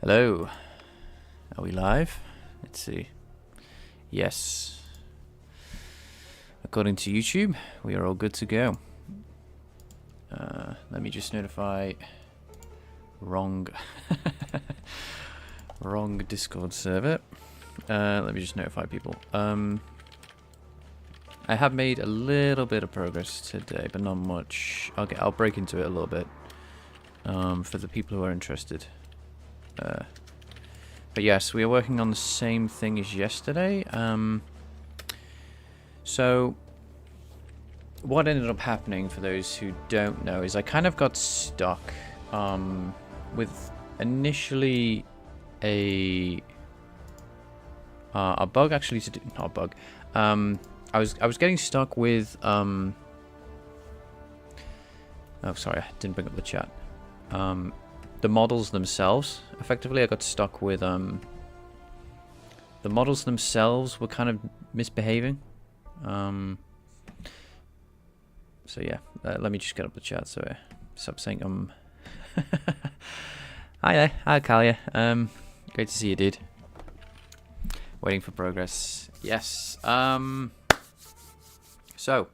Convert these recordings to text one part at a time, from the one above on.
Hello. Are we live? Let's see. Yes. According to YouTube, we are all good to go. Let me just notify wrong wrong Discord server. Let me just notify people. I have made a little bit of progress today, but not much. I'll break into it a little bit for the people who are interested. But yes, we are working on the same thing as yesterday. So what ended up happening, for those who don't know, is I kind of got stuck with initially a bug, actually, to do, not a bug. I was getting stuck with oh, sorry, I didn't bring up the chat. The models themselves. Effectively, I got stuck with the models themselves were kind of misbehaving. So yeah, let me just get up the chat so I stop saying Hi there, hi Kalia. Great to see you, dude. Waiting for progress. Yes. So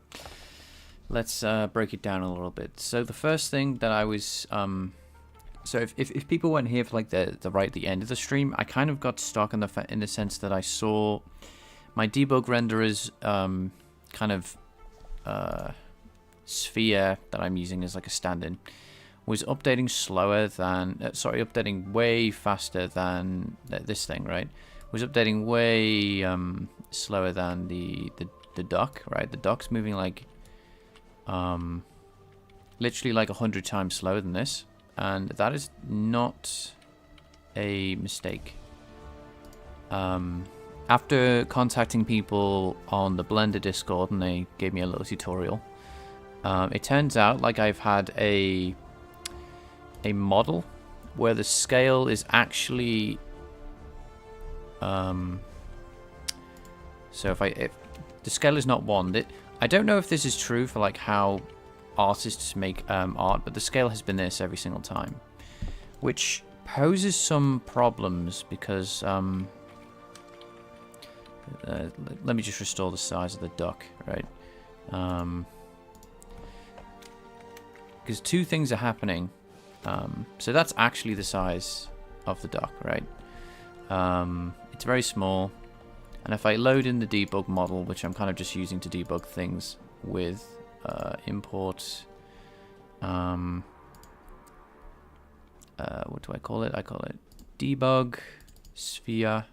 let's break it down a little bit. So the first thing that I was so if people weren't here for like the right at the end of the stream, I kind of got stuck in the sense that I saw my debug renderers kind of sphere that I'm using as like a stand-in was updating slower than updating way faster than this thing, right? Was updating way slower than the dock, right? The dock's moving like literally like 100 times slower than this. And that is not a mistake. After contacting people on the Blender Discord, and they gave me a little tutorial, it turns out like I've had a model where the scale is actually so if the scale is not 1, I don't know if this is true for like how artists make art, but the scale has been this every single time, which poses some problems because let me just restore the size of the duck, right? Because two things are happening. So that's actually the size of the duck, right? It's very small, and if I load in the debug model, which I'm kind of just using to debug things with import, what do I call it? I call it debug sphere.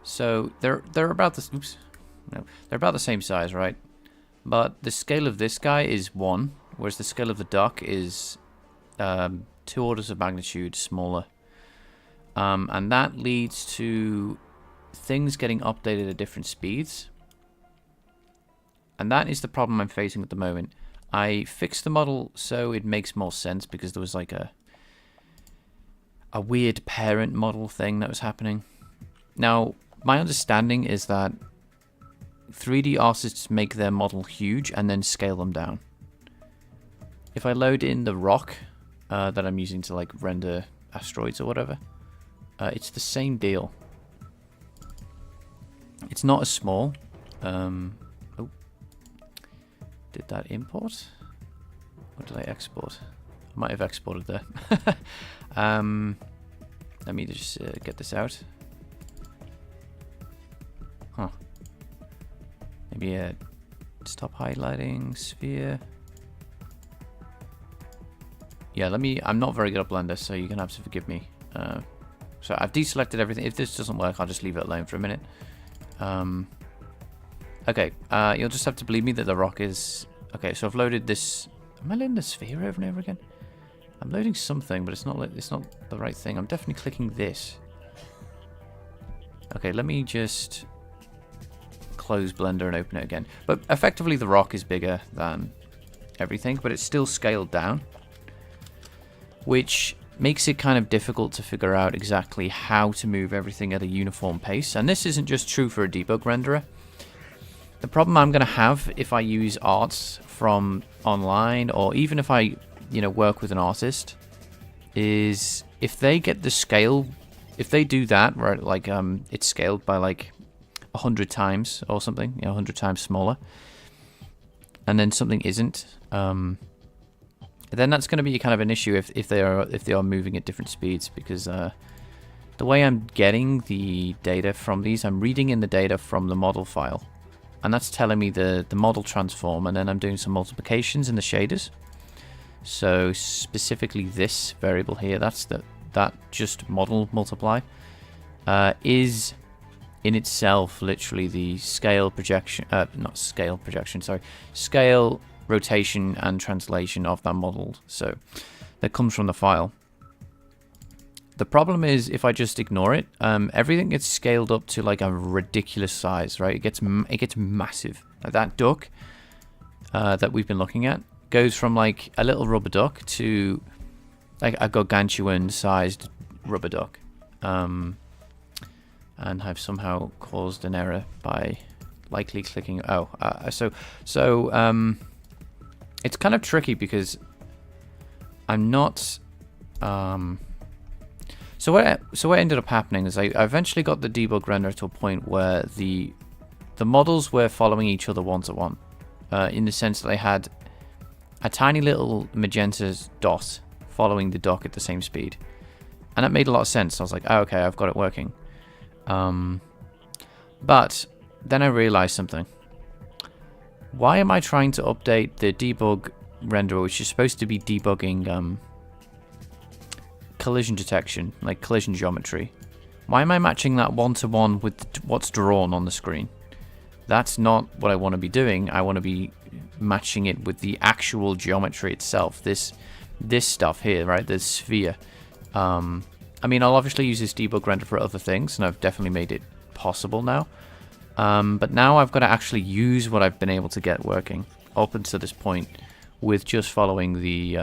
So they're about the they're about the same size, right? But the scale of this guy is 1, whereas the scale of the duck is 2 orders of magnitude smaller, and that leads to things getting updated at different speeds. And that is the problem I'm facing at the moment. I fixed the model so it makes more sense because there was like a weird parent model thing that was happening. Now, my understanding is that 3D artists make their model huge and then scale them down. If I load in the rock that I'm using to like render asteroids or whatever, it's the same deal. It's not as small. Did that import? Or did I export? I might have exported there. Let me just get this out. Huh. Maybe stop highlighting sphere. Yeah, I'm not very good at Blender, so you're gonna have to forgive me. So I've deselected everything. If this doesn't work, I'll just leave it alone for a minute. Okay, you'll just have to believe me that the rock is... Okay, so I've loaded this... Am I loading the sphere over and over again? I'm loading something, but it's not the right thing. I'm definitely clicking this. Okay, let me just close Blender and open it again. But effectively, the rock is bigger than everything, but it's still scaled down, which makes it kind of difficult to figure out exactly how to move everything at a uniform pace. And this isn't just true for a debug renderer. The problem I'm going to have if I use arts from online, or even if I, work with an artist, is if they get the scale, if they do that, right, like it's scaled by like 100 times or something, 100 times smaller, and then something isn't, then that's going to be kind of an issue if they are moving at different speeds, because the way I'm getting the data from these, I'm reading in the data from the model file, and that's telling me the model transform, and then I'm doing some multiplications in the shaders. So specifically this variable here, that just model multiply is in itself literally the scale projection, not scale projection, sorry, scale, rotation and translation of that model. So that comes from the file. The problem is if I just ignore it, everything gets scaled up to like a ridiculous size, right? It gets massive. Like that duck that we've been looking at goes from like a little rubber duck to like a gargantuan sized rubber duck. And I've somehow caused an error by likely clicking. So it's kind of tricky because I'm not. So what ended up happening is I eventually got the debug render to a point where the models were following each other one to one, in the sense that they had a tiny little magenta dot following the dock at the same speed, and that made a lot of sense. I was like, oh, okay, I've got it working. But then I realized something. Why am I trying to update the debug renderer, which is supposed to be debugging collision detection, like collision geometry? Why am I matching that one-to-one with what's drawn on the screen? That's not what I want to be doing. I want to be matching it with the actual geometry itself. This stuff here, right? This sphere. I mean, I'll obviously use this debug render for other things, and I've definitely made it possible now. But now I've got to actually use what I've been able to get working up until this point with just following the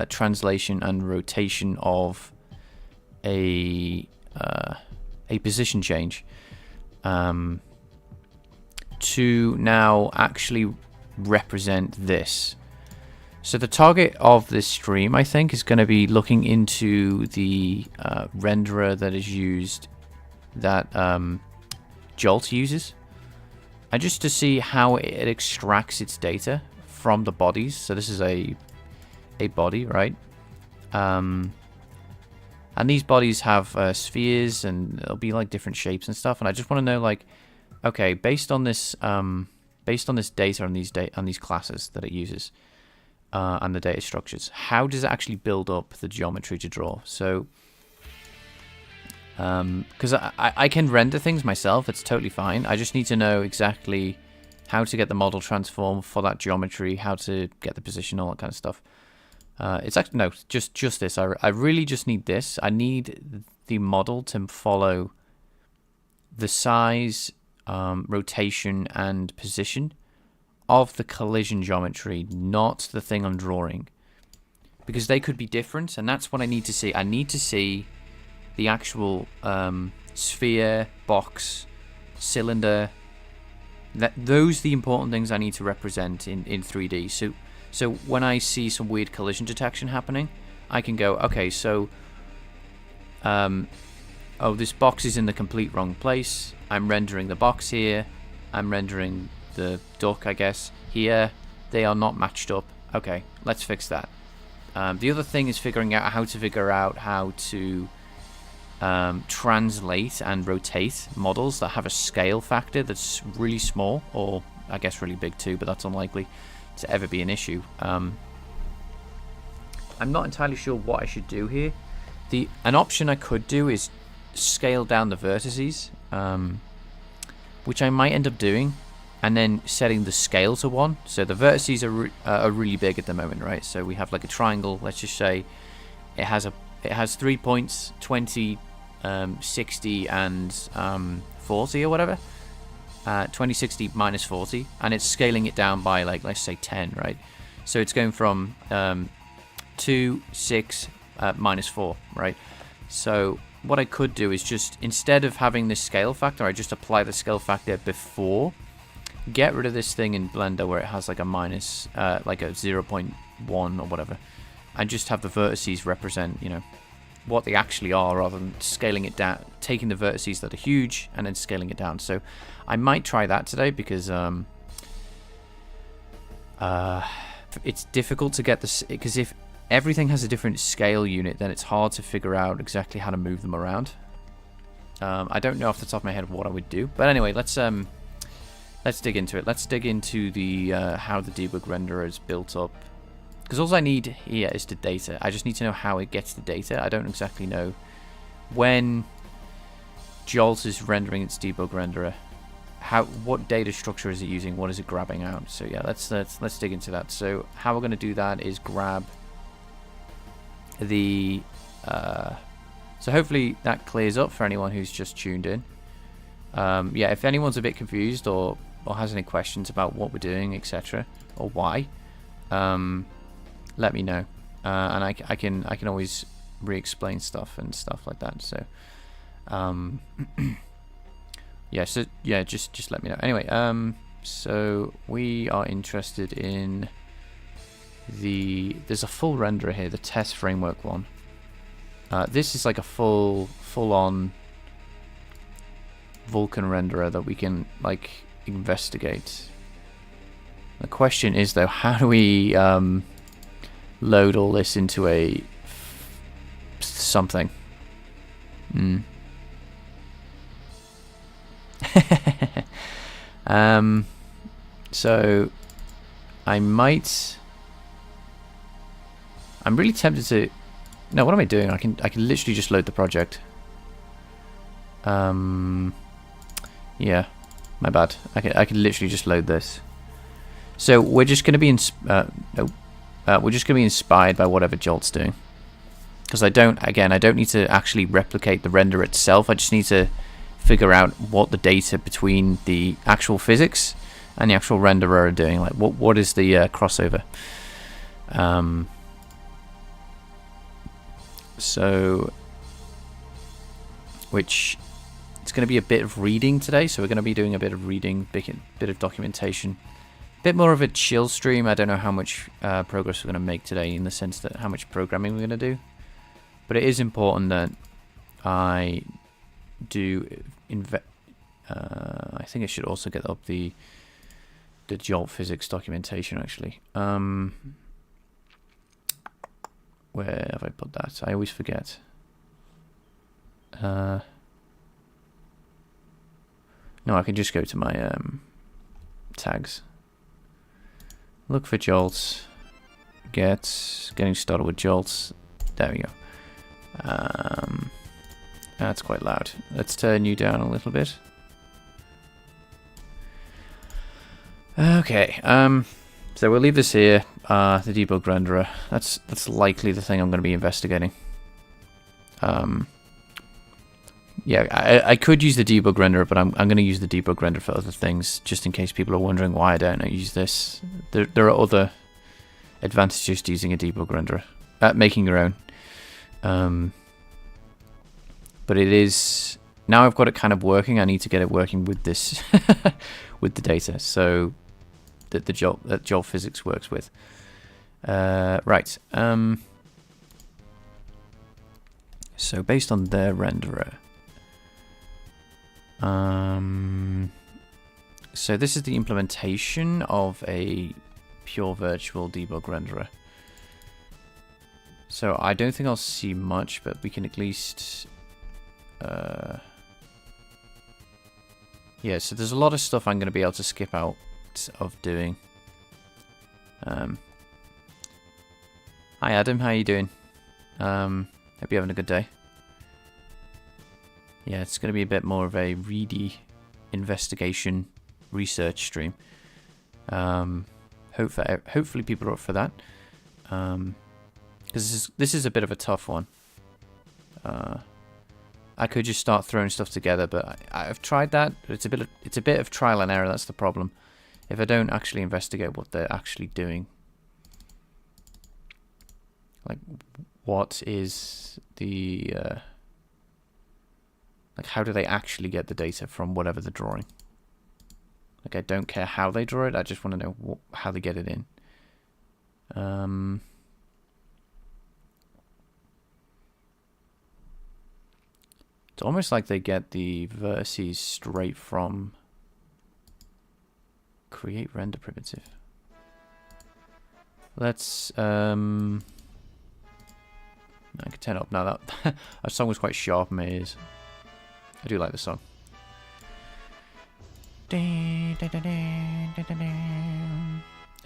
translation and rotation of a position change to now actually represent this. So the target of this stream, I think, is going to be looking into the renderer that is used, that Jolt uses, and just to see how it extracts its data from the bodies. So this is a body, right? And these bodies have spheres, and it'll be like different shapes and stuff. And I just want to know, like, okay, based on this data and these classes that it uses, and the data structures, how does it actually build up the geometry to draw? So, because I can render things myself, it's totally fine. I just need to know exactly how to get the model transform for that geometry, how to get the position, all that kind of stuff. It's actually, no, just this. I really just need this. I need the model to follow the size, rotation, and position of the collision geometry, not the thing I'm drawing, because they could be different, and that's what I need to see. I need to see the actual sphere, box, cylinder. Those are the important things I need to represent in 3D. So when I see some weird collision detection happening, I can go, okay, so oh, this box is in the complete wrong place. I'm rendering the box here. I'm rendering the duck, I guess, here. They are not matched up. Okay, let's fix that. The other thing is figuring out how to translate and rotate models that have a scale factor that's really small, or I guess really big too, but that's unlikely to ever be an issue. I'm not entirely sure what I should do here. An option I could do is scale down the vertices, which I might end up doing, and then setting the scale to 1. So the vertices are really big at the moment, right? So we have like a triangle. Let's just say it has 3 points, 20, 60, and 40 or whatever. 20, 60, minus 40, and it's scaling it down by, like, let's say 10, right? So it's going from 2, 6, minus 4, right? So what I could do is just, instead of having this scale factor, I just apply the scale factor before, get rid of this thing in Blender where it has like a minus, like a 0.1 or whatever, and just have the vertices represent, you know, what they actually are, rather than scaling it down, taking the vertices that are huge and then scaling it down. So I might try that today, because it's difficult to get this, because if everything has a different scale unit, then it's hard to figure out exactly how to move them around. I don't know off the top of my head what I would do, but anyway, let's dig into it. Let's dig into the how the debug renderer is built up. Because all I need here is the data. I just need to know how it gets the data. I don't exactly know when Jolt is rendering its debug renderer. What data structure is it using? What is it grabbing out? So yeah, let's dig into that. So how we're going to do that is grab the. So hopefully that clears up for anyone who's just tuned in. Yeah, if anyone's a bit confused or has any questions about what we're doing, etc., or why. Let me know, and I can always re-explain stuff and stuff like that. So, yeah, just let me know. Anyway, so we are interested in there's a full renderer here, the test framework one. This is like a full-on Vulkan renderer that we can like investigate. The question is though, how do we load all this into a something? So I'm really tempted to. No, what am I doing? I can literally just load the project. Yeah, my bad. I can literally just load this. So we're just going to be we're just going to be inspired by whatever Jolt's doing, because I don't need to actually replicate the render itself. I just need to figure out what the data between the actual physics and the actual renderer are doing. Like what is the crossover? So, which it's going to be a bit of reading today. So we're going to be doing a bit of reading, bit of documentation. Bit more of a chill stream. I don't know how much progress we're going to make today, in the sense that how much programming we're going to do. But it is important that I do I think I should also get up the Jolt physics documentation, actually. Where have I put that? I always forget. No, I can just go to my tags. Look for Jolts. Getting started with Jolts. There we go. That's quite loud. Let's turn you down a little bit. Okay. So we'll leave this here. The debug renderer. That's likely the thing I'm going to be investigating. Yeah, I could use the debug renderer, but I'm going to use the debug renderer for other things, just in case people are wondering why I don't use this. There are other advantages to using a debug renderer, making your own. But it is, now I've got it kind of working. I need to get it working with this, with the data, so that the Jolt physics works with. Right. So based on their renderer. So this is the implementation of a pure virtual debug renderer. So I don't think I'll see much, but we can at least... yeah, so there's a lot of stuff I'm going to be able to skip out of doing. Hi Adam, how you doing? Hope you're having a good day. Yeah, it's going to be a bit more of a reedy investigation research stream. Hopefully people are up for that. Because this is a bit of a tough one. I could just start throwing stuff together, but I've tried that. It's a bit of trial and error. That's the problem. If I don't actually investigate what they're actually doing, like what is the like how do they actually get the data from whatever they're drawing? Like I don't care how they draw it. I just want to know how they get it in. It's almost like they get the vertices straight from create render primitive. Let's I can turn it up now. That that song was quite sharp in my ears. I do like the song.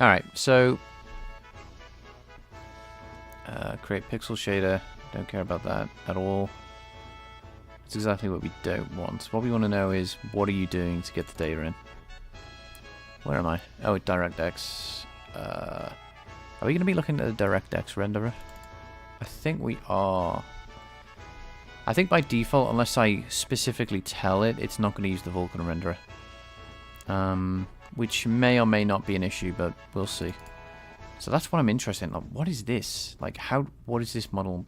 Alright, so create pixel shader. Don't care about that at all. That's exactly what we don't want. What we want to know is, what are you doing to get the data in? Where am I? Oh, DirectX. Are we going to be looking at the DirectX renderer? I think we are. I think by default, unless I specifically tell it, it's not going to use the Vulkan renderer. Which may or may not be an issue, but we'll see. So that's what I'm interested in. Like, what is this? Like, what is this model?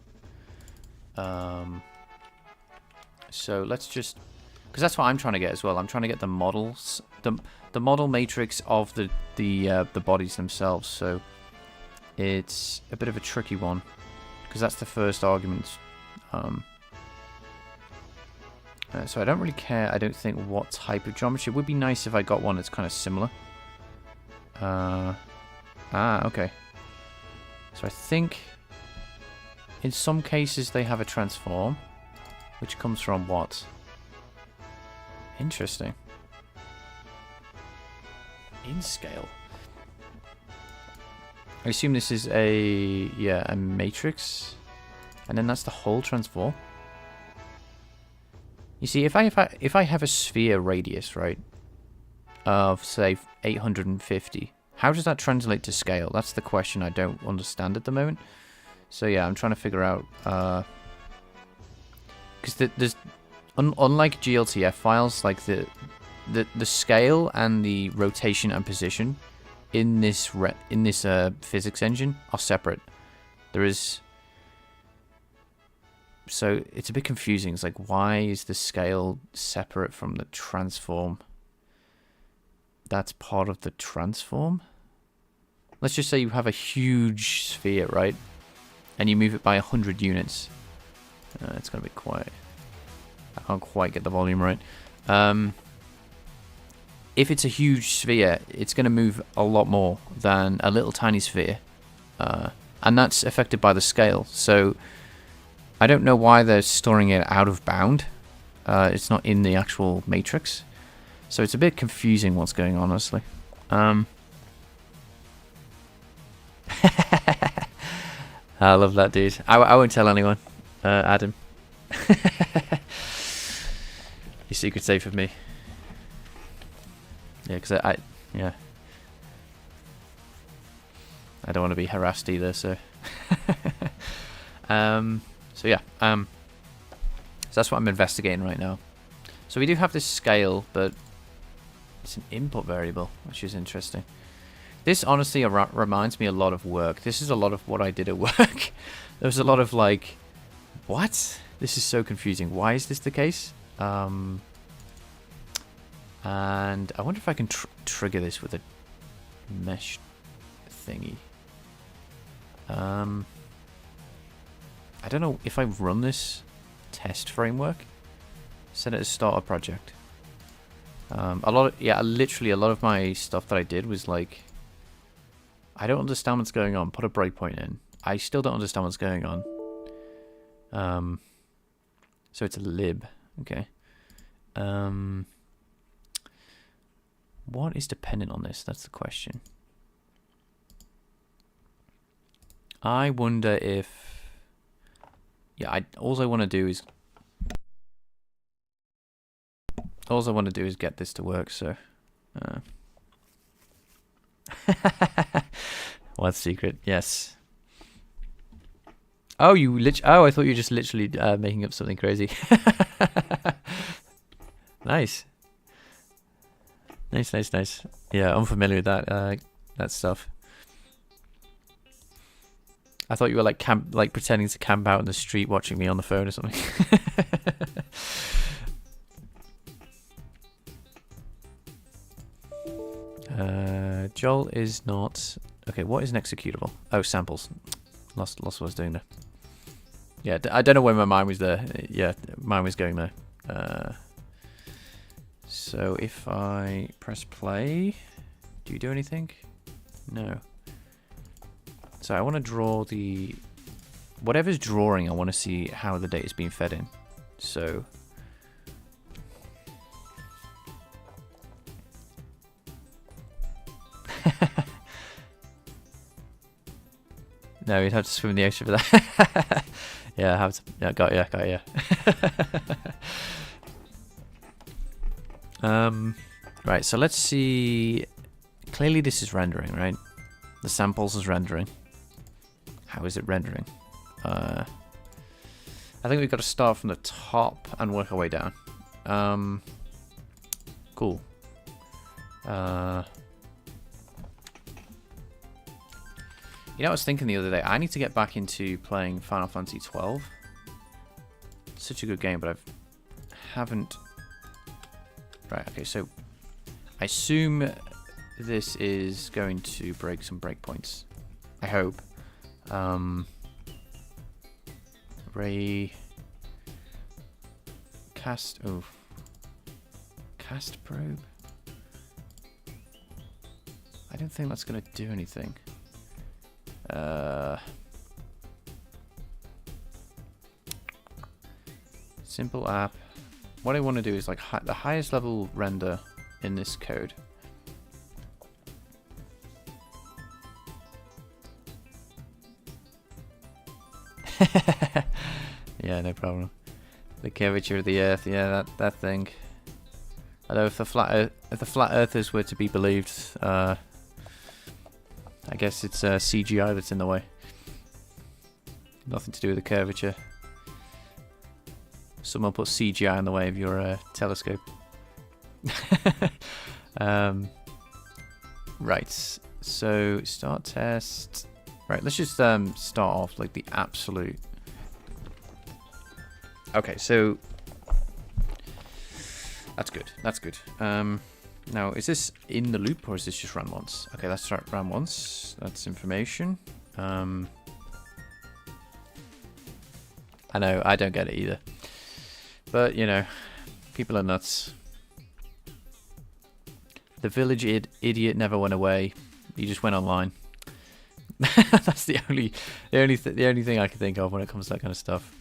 So let's just, because that's what I'm trying to get as well. I'm trying to get the models, the model matrix of the bodies themselves. So it's a bit of a tricky one, because that's the first argument. So I don't really care, I don't think, what type of geometry. It would be nice if I got one that's kind of similar. Okay. So I think in some cases they have a transform, which comes from what? Interesting. In scale. I assume this is a matrix, and then that's the whole transform. You see, if I have a sphere radius, right, of say 850, how does that translate to scale? That's the question I don't understand at the moment. So yeah, I'm trying to figure out, because there's unlike GLTF files, like the scale and the rotation and position in this physics engine are separate. There is. So it's a bit confusing. It's like, why is the scale separate from the transform? That's part of the transform? Let's just say you have a huge sphere, right? And you move it by 100 units. It's going to be quiet. I can't quite get the volume right. If it's a huge sphere, it's going to move a lot more than a little tiny sphere. And that's affected by the scale. So I don't know why they're storing it out of bound. It's not in the actual matrix. So it's a bit confusing what's going on, honestly. I love that, dude. I won't tell anyone, Adam. Your secret's safe with me. Yeah, because I don't want to be harassed either, so... So yeah, so that's what I'm investigating right now. So we do have this scale, but it's an input variable, which is interesting. This honestly reminds me a lot of work. This is a lot of what I did at work. There was a lot of like, what? This is so confusing. Why is this the case? And I wonder if I can trigger this with a mesh thingy. I don't know if I run this test framework. Set it as starter project. Literally a lot of my stuff that I did was like, I don't understand what's going on. Put a breakpoint in. I still don't understand what's going on. So it's a lib. Okay. What is dependent on this? That's the question. I wonder if... Yeah, all I want to do is get this to work, so... What secret? Yes. Oh, I thought you were just literally making up something crazy. Nice. Nice. Yeah, I'm familiar with that stuff. I thought you were like pretending to camp out in the street watching me on the phone or something. Joel is not... Okay, what is an executable? Oh, samples. Lost what I was doing there. Yeah, I don't know where my mind was there. Yeah, mine was going there. So if I press play, do you do anything? No. So I want to draw the... Whatever's drawing, I want to see how the data is being fed in. So... No, you'd have to swim in the ocean for that. Yeah, I have to... Yeah, got you. Right, so let's see... Clearly this is rendering, right? The samples is rendering. How is it rendering? I think we've got to start from the top and work our way down. Cool. You know, I was thinking the other day, I need to get back into playing Final Fantasy 12. Such a good game, but haven't... Right, okay, so I assume this is going to break some breakpoints. I hope. Ray... Cast... Oh. Cast probe? I don't think that's going to do anything. Simple app. What I want to do is like the highest level render in this code. Yeah, no problem. The curvature of the Earth, yeah, that thing. Although if the flat Earthers were to be believed, I guess it's CGI that's in the way. Nothing to do with the curvature. Someone put CGI in the way of your telescope. Right, so start test. Right, let's just start off like the absolute. Okay, so that's good. That's good. Now, is this in the loop or is this just run once? Okay, let's start run once. That's information. I know, I don't get it either. But, you know, people are nuts. The village idiot never went away. He just went online. That's the only thing I can think of when it comes to that kind of stuff.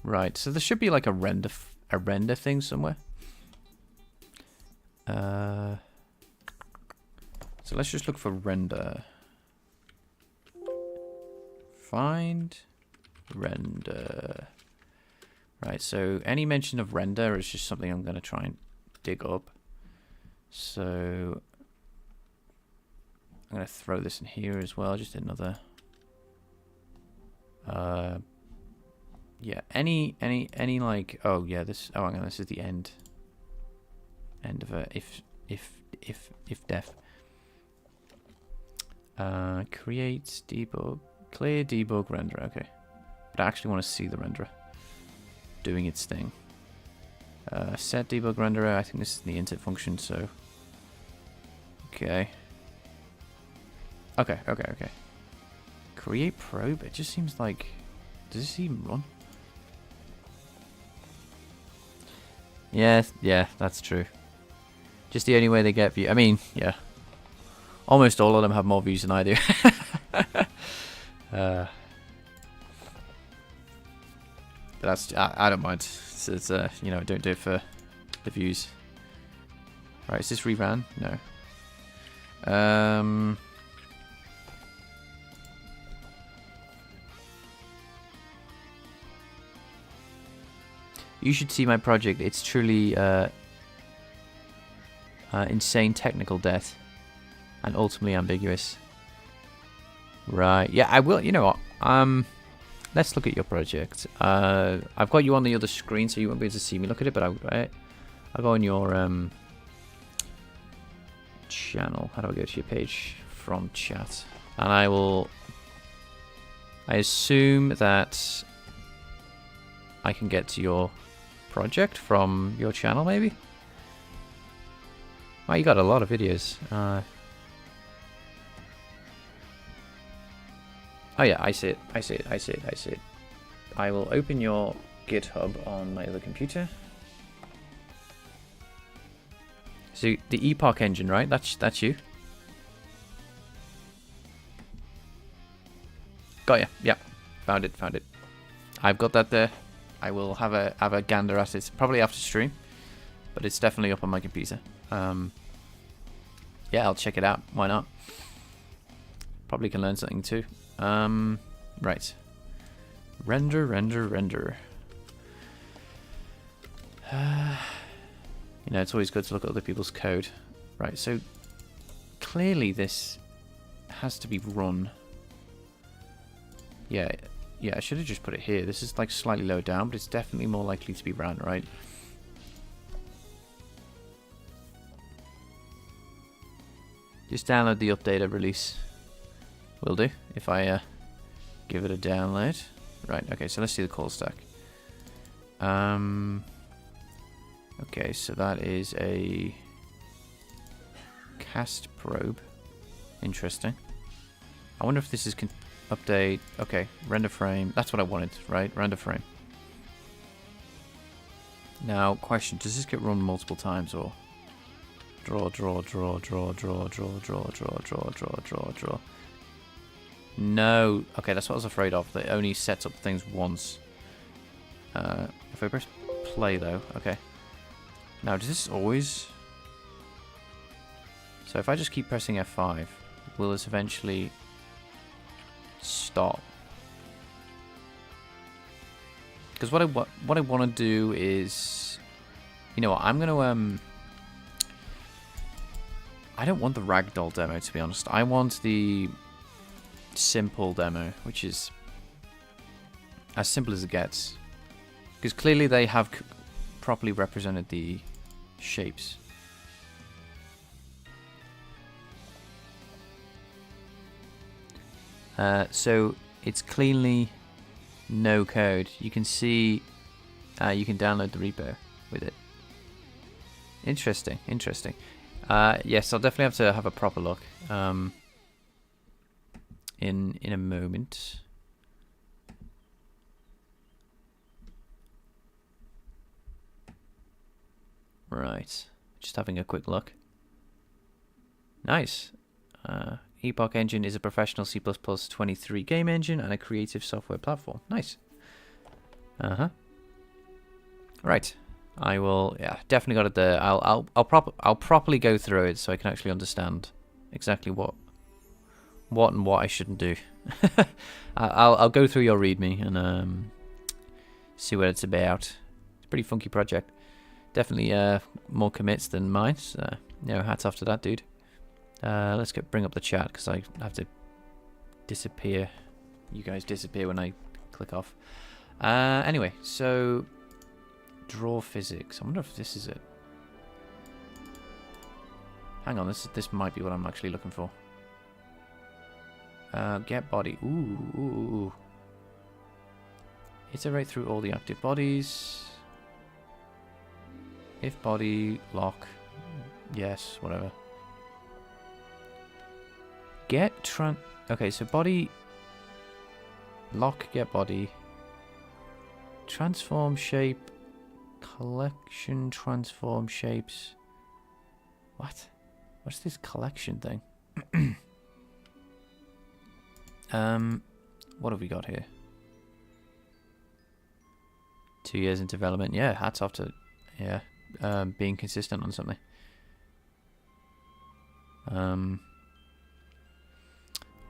Right, so there should be like a render thing somewhere. So let's just look for render. Find render. Right, so any mention of render is just something I'm going to try and dig up. So I'm going to throw this in here as well, just another. Yeah, any like, oh yeah, this, oh hang on, this is the end of a if def. Create debug, clear debug render, okay. But I actually want to see the renderer doing its thing. Set debug renderer, I think this is the init function, so. Okay. Okay. Create probe, it just seems like, does this even run? Yeah, that's true. Just the only way they get view. I mean, yeah. Almost all of them have more views than I do. But that's, I don't mind. It's you know, don't do it for the views. Right, is this reran? No. You should see my project. It's truly insane technical debt and ultimately ambiguous. Right. Yeah, I will. You know what? Let's look at your project. I've got you on the other screen, so you won't be able to see me look at it. But I'll go on your channel. How do I go to your page? From chat, and I assume that I can get to your project from your channel, maybe. Well, you got a lot of videos. Oh yeah, I see it. I see it. I see it. I see it. I will open your GitHub on my other computer. So the Epoch engine, right? That's you. Got ya. Yeah, found it. Found it. I've got that there. I will have a gander at it probably after stream, but it's definitely up on my computer. Yeah, I'll check it out. Why not? Probably can learn something too. Right. Render, render, render. You know, it's always good to look at other people's code. Right, so clearly this has to be run. Yeah, I should have just put it here. This is like slightly lower down, but it's definitely more likely to be run, right? Just download the updated release. Will do, if I give it a download. Right, okay, so let's see the call stack. Okay, so that is a cast probe. Interesting. I wonder if this is update. Okay, render frame. That's what I wanted, right? Render frame. Now, question: does this get run multiple times, or draw? No. Okay, that's what I was afraid of. That it only sets up things once. If I press play, though, okay. Now, does this always... So if I just keep pressing F5, will this eventually stop? Because what I want to do is... You know what, I'm going to... I don't want the ragdoll demo, to be honest. I want the simple demo, which is as simple as it gets. Because clearly they have properly represented the shapes. So it's cleanly no code. You can see you can download the repo with it. Interesting, interesting. Yes, I'll definitely have to have a proper look in a moment. Right, just having a quick look. Nice. Epoch Engine is a professional C++ 23 game engine and a creative software platform. Nice. Right. I will. Yeah, definitely got it there. I'll properly go through it so I can actually understand exactly what I shouldn't do. I'll go through your README and see what it's about. It's a pretty funky project. Definitely more commits than mine. So, you know, hats off to that dude. Let's bring up the chat because I have to disappear. You guys disappear when I click off. Anyway, so draw physics. I wonder if this is it. Hang on, this might be what I'm actually looking for. Get body. Ooh. Iterate through all the active bodies. If body, lock. Yes, whatever. Okay, so body, lock, get body, transform shape, collection, transform shapes. What? What's this collection thing? What have we got here? 2 years in development. Yeah, hats off to, yeah, being consistent on something.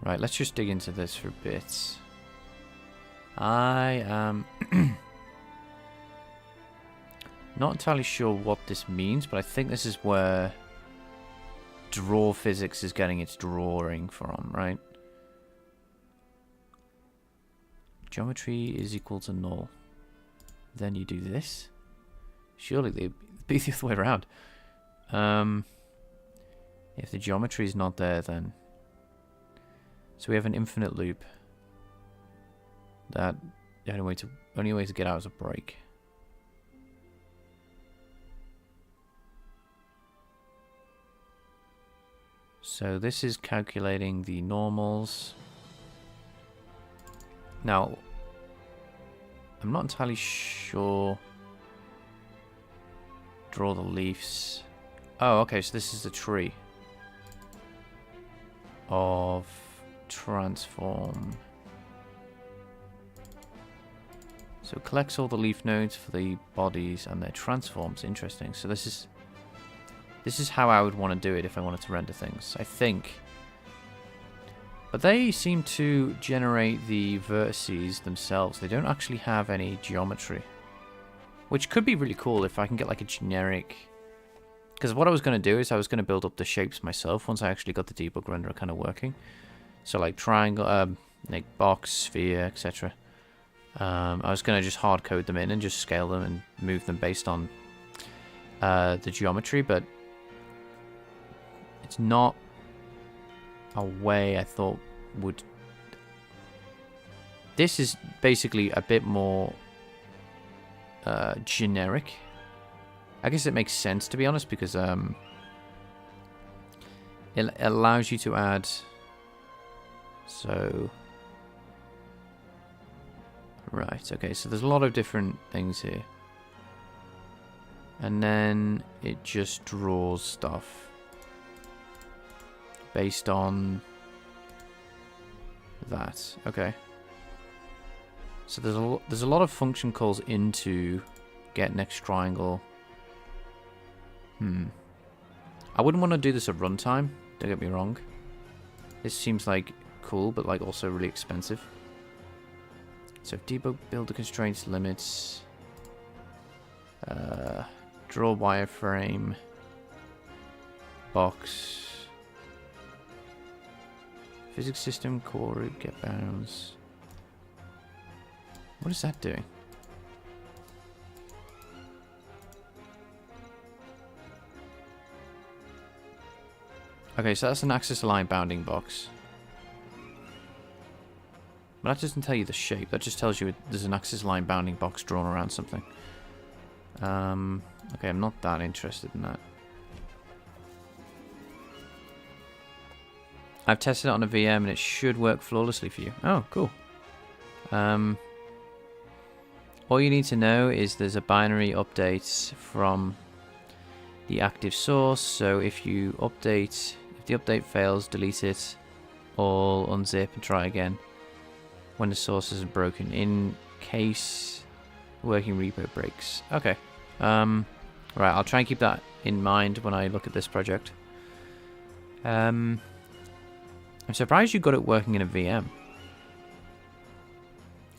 Right, let's just dig into this for bits. I am not entirely sure what this means, but I think this is where draw physics is getting its drawing from, right? Geometry is equal to null. Then you do this. Surely they'd be the other way around. If the geometry is not there, then... So we have an infinite loop. That the only way to get out is a break. So this is calculating the normals. Now, I'm not entirely sure. Draw the leaves. Oh, okay, so this is the tree of transform. So it collects all the leaf nodes for the bodies and their transforms. Interesting. So this is how I would want to do it if I wanted to render things, I think. But they seem to generate the vertices themselves. They don't actually have any geometry, which could be really cool if I can get like a generic. Because what I was going to do is I was going to build up the shapes myself once I actually got the debug renderer kind of working. So like triangle, like box, sphere, etc. I was going to just hard code them in and just scale them and move them based on the geometry, but it's not a way I thought would. This is basically a bit more generic. I guess it makes sense, to be honest, because it allows you to add. So, right, okay, so there's a lot of different things here. And then it just draws stuff based on that. Okay. So there's a lot of function calls into get next triangle. I wouldn't want to do this at runtime, don't get me wrong. This seems like cool, but like also really expensive. So debug builder constraints limits. Draw wireframe. Box. Physics system, core root, get bounds. What is that doing? Okay, so that's an axis align bounding box. But that doesn't tell you the shape. That just tells you there's an axis line bounding box drawn around something. Okay, I'm not that interested in that. I've tested it on a VM and it should work flawlessly for you. Oh, cool. All you need to know is there's a binary update from the active source. So if you update, if the update fails, delete it, all unzip and try again when the source isn't broken, in case working repo breaks. Okay. Right, I'll try and keep that in mind when I look at this project. I'm surprised you got it working in a VM.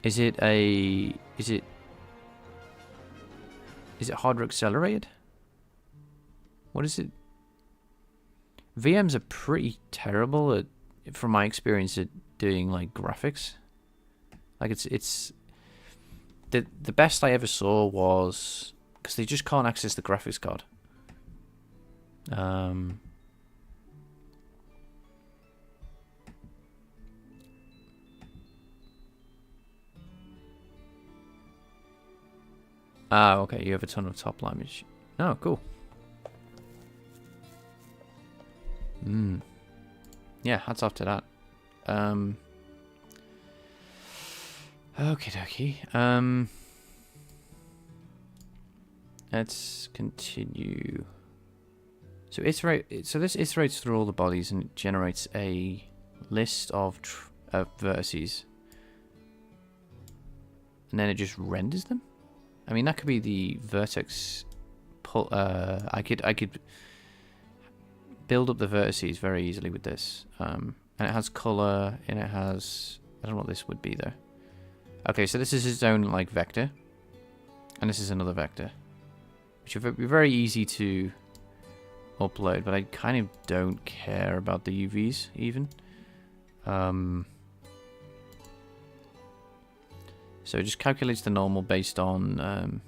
Is it hardware accelerated? What is it? VMs are pretty terrible at, from my experience, at doing like graphics. Like it's the best I ever saw was because they just can't access the graphics card. Ah, okay, you have a ton of top line. Oh, cool. Yeah, hats off to that. Okie dokie. Let's continue. So this iterates through all the bodies and it generates a list of vertices, and then it just renders them. I mean, that could be the vertex. I could build up the vertices very easily with this. And it has color, and it has, I don't know what this would be though. Okay, so this is its own like vector, and this is another vector, which would be very easy to upload, but I kind of don't care about the UVs even. So it just calculates the normal based on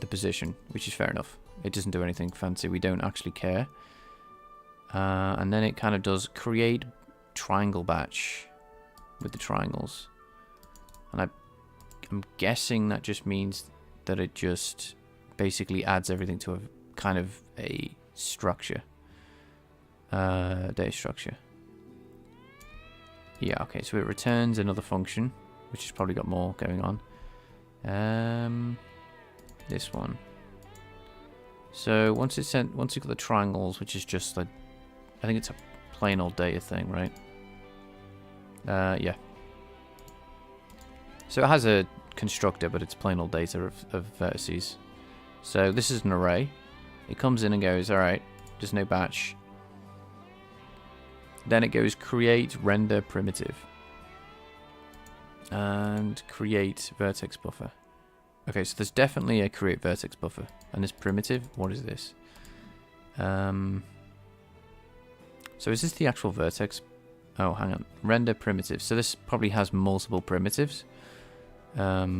the position, which is fair enough. It doesn't do anything fancy. We don't actually care. And then it kind of does create triangle batch with the triangles. And I'm guessing that just means that it just basically adds everything to a kind of a structure. Data structure. Yeah, okay, so it returns another function. which has probably got more going on. This one. So once you've got the triangles, which is just like, I think it's a plain old data thing, right? Yeah. So it has a constructor, but it's plain old data of vertices. So this is an array. It comes in and goes, alright, there's no batch. Then it goes create render primitive. And create vertex buffer. Okay, so there's definitely a create vertex buffer. And this primitive, what is this? So is this the actual vertex? Oh, hang on. Render primitive. So this probably has multiple primitives. Hi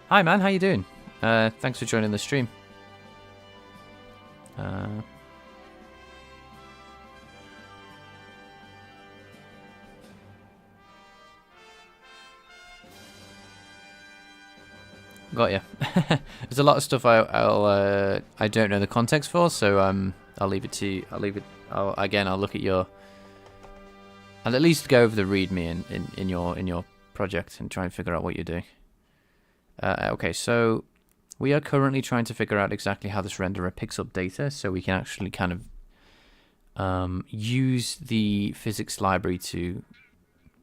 man, how you doing? Thanks for joining the stream. Got ya. There's a lot of stuff I don't know the context for, so I'll leave it to you. I'll look at your. I'll at least go over the README in your project and try and figure out what you're doing. Okay, so we are currently trying to figure out exactly how this renderer picks up data, so we can actually kind of use the physics library to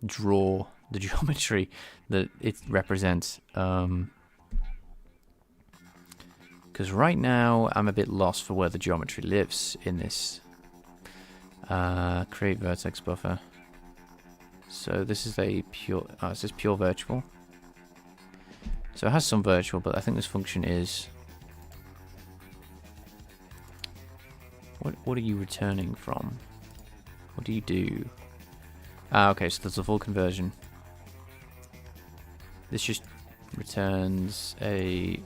draw the geometry that it represents. Because right now I'm a bit lost for where the geometry lives in this. Create vertex buffer. So this is a pure. It says pure virtual. So it has some virtual, but I think this function is. What are you returning from? What do you do? Okay, so there's a Vulkan version. This just returns a.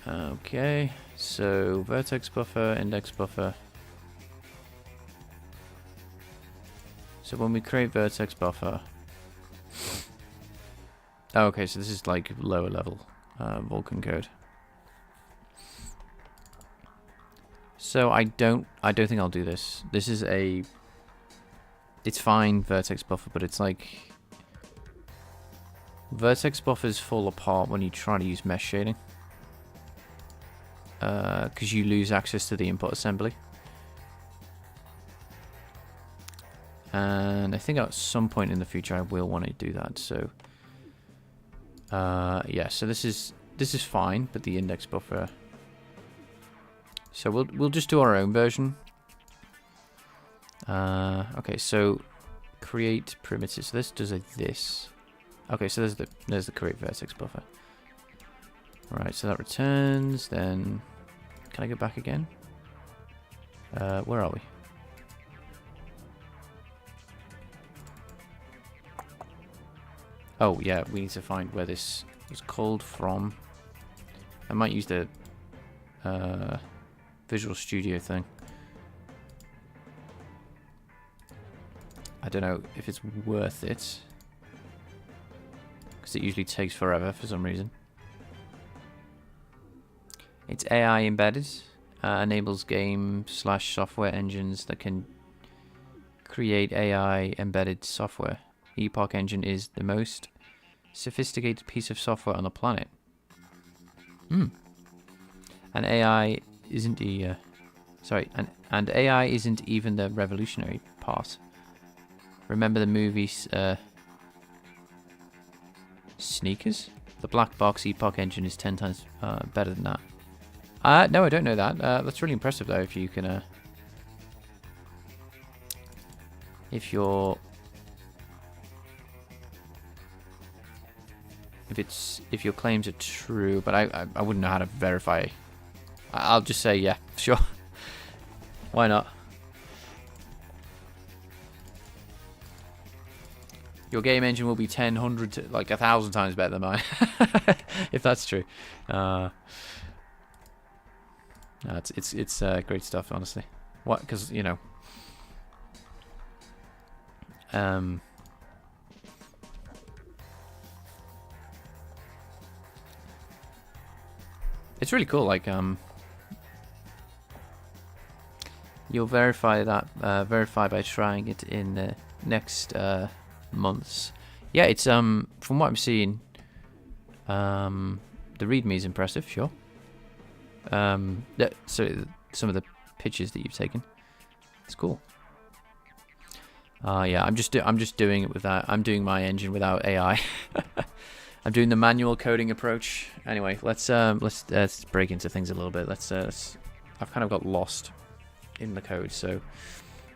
Okay, so vertex buffer, index buffer. So when we create vertex buffer. Okay, so this is like lower level Vulkan code. So I don't think I'll do this. This is a. It's fine vertex buffer, but it's like vertex buffers fall apart when you try to use mesh shading. Because you lose access to the input assembly. And I think at some point in the future I will want to do that. So yeah, so this is fine, but the index buffer. So we'll just do our own version. Okay, so create primitive. So this does this. Okay, so there's the create vertex buffer. Right, so that returns, then can I go back again? Where are we? Oh yeah, we need to find where this was called from. I might use the Visual Studio thing. I don't know if it's worth it, because it usually takes forever for some reason. It's AI embedded, enables game/software engines that can create AI embedded software. Epoch Engine is the most sophisticated piece of software on the planet. And AI isn't the and AI isn't even the revolutionary part. Remember the movie Sneakers? The black box Epoch Engine is 10 times better than that. No, I don't know that. That's really impressive, though. If you can, if your claims are true, but I wouldn't know how to verify. I'll just say yeah, sure. Why not? Your game engine will be 10, 100, like 1,000 times better than mine, if that's true. It's great stuff, honestly. What? Because you know, it's really cool. Like you'll verify that verify by trying it in the next months. Yeah, it's from what I'm seeing, the README is impressive, sure. So some of the pictures that you've taken, it's cool. Yeah, I'm just doing it without. I'm doing my engine without AI. I'm doing the manual coding approach. Anyway, let's break into things a little bit. I've kind of got lost in the code, so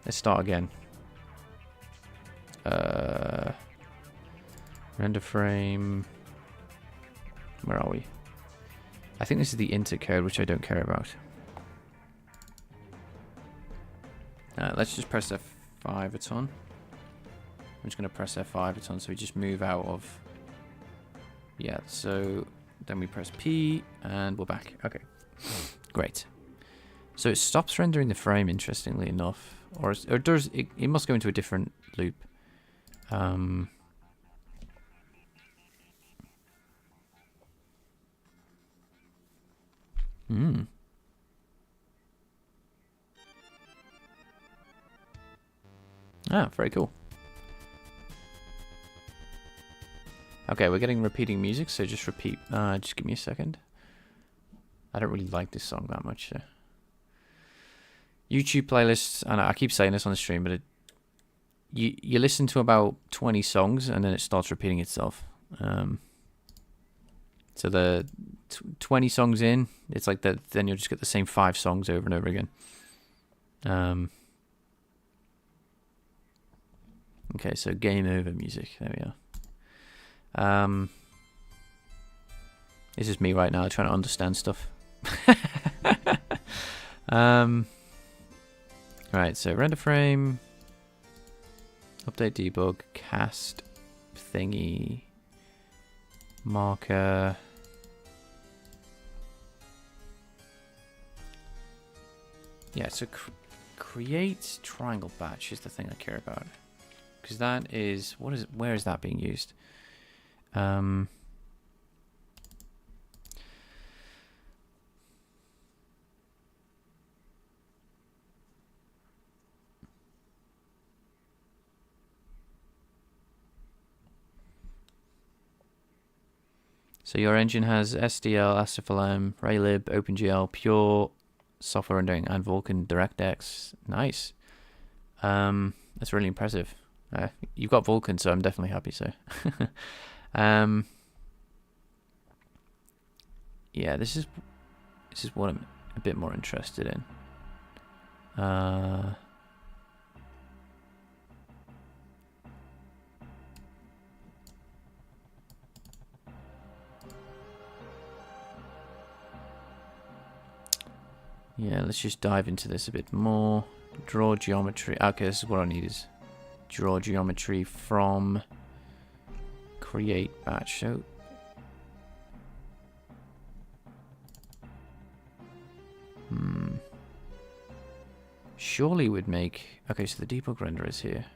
let's start again. Render frame. Where are we? I think this is the inter code, which I don't care about. Let's just press F5 a ton. I'm just going to press F5 a ton, so we just move out of... Yeah, so then we press P, and we're back. Okay, great. So it stops rendering the frame, interestingly enough. Or does it must go into a different loop. Ah, very cool. Okay, we're getting repeating music, so just repeat. Just give me a second. I don't really like this song that much. YouTube playlists, and I keep saying this on the stream, but you listen to about 20 songs, and then it starts repeating itself. So the 20 songs in, it's like that. Then you'll just get the same 5 songs over and over again. Okay, so game over music. There we are. This is me right now trying to understand stuff. Right, so render frame, update debug, cast thingy, marker. Yeah, so create triangle batch is the thing I care about. Because that is, where is that being used? So your engine has SDL, AstroFLM, Raylib, OpenGL, Pure, software rendering, and Vulkan DirectX. Nice. That's really impressive. You've got Vulkan, so I'm definitely happy. So, yeah, this is what I'm a bit more interested in. Yeah, let's just dive into this a bit more. Draw geometry. Okay, this is what I need is draw geometry from create batch. So surely would make... Okay, so the debug render is here.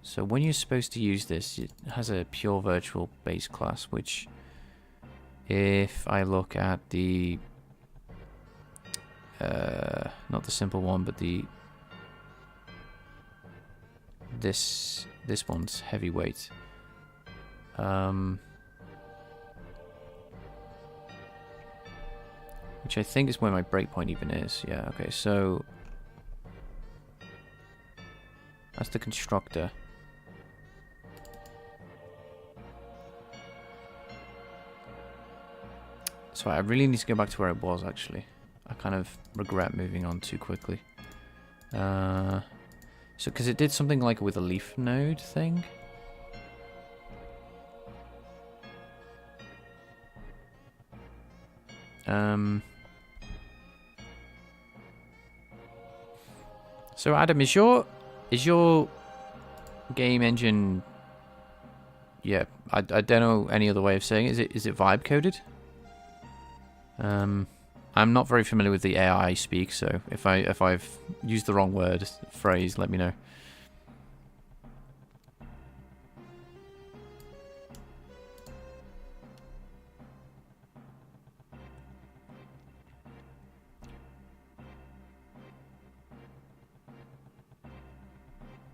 So when you're supposed to use this, it has a pure virtual base class, which if I look at the not the simple one, but this one's heavyweight. Which I think is where my breakpoint even is. Yeah, okay, so that's the constructor. So I really need to go back to where it was, actually. I kind of regret moving on too quickly. So, because it did something like with a leaf node thing. So Adam, is your game engine? Yeah, I don't know any other way of saying it. Is it vibe coded? I'm not very familiar with the AI speak, so if I've used the wrong word phrase, let me know.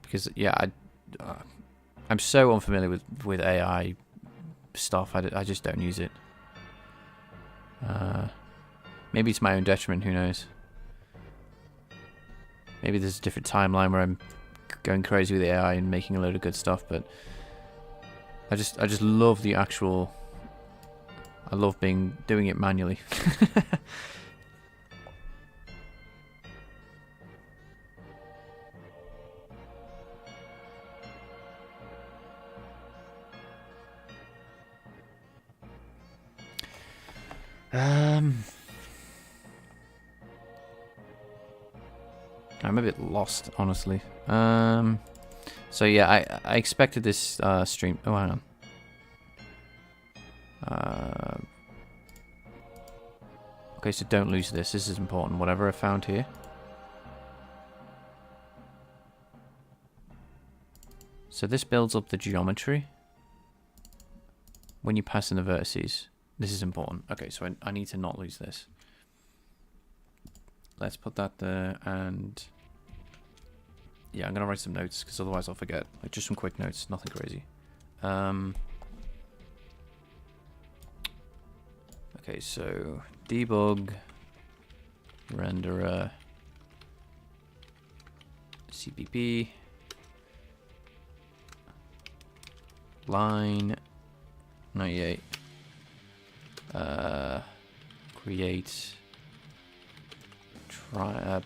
because yeah, I'm so unfamiliar with AI stuff. I just don't use it. Maybe it's my own detriment. Who knows? Maybe there's a different timeline where I'm going crazy with AI and making a load of good stuff, but I just love the actual. I love doing it manually. I'm a bit lost, honestly. So yeah, I expected this stream. Oh, hang on. Okay, so don't lose this. This is important. Whatever I found here. So this builds up the geometry when you pass in the vertices. This is important. Okay, so I need to not lose this. Let's put that there, and yeah, I'm gonna write some notes because otherwise I'll forget. Like just some quick notes, nothing crazy. Okay, so debug, renderer, CPP, line 98, create,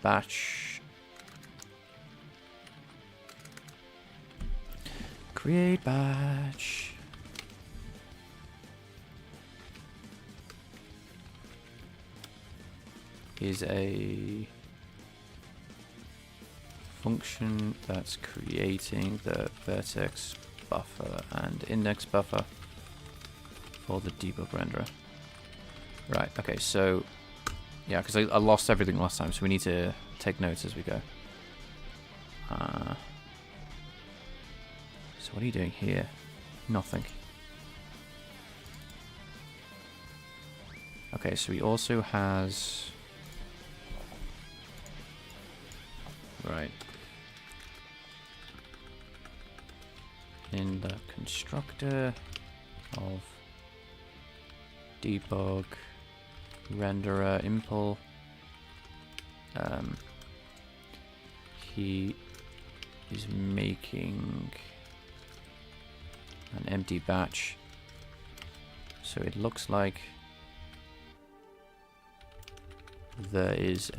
batch, create batch. Is a function that's creating the vertex buffer and index buffer for the debug renderer. Right, okay, so yeah, because I lost everything last time, so we need to take notes as we go. So what are you doing here? Nothing. Okay, so he also has... Right. In the constructor of debug renderer impl, he is making an empty batch. So it looks like there is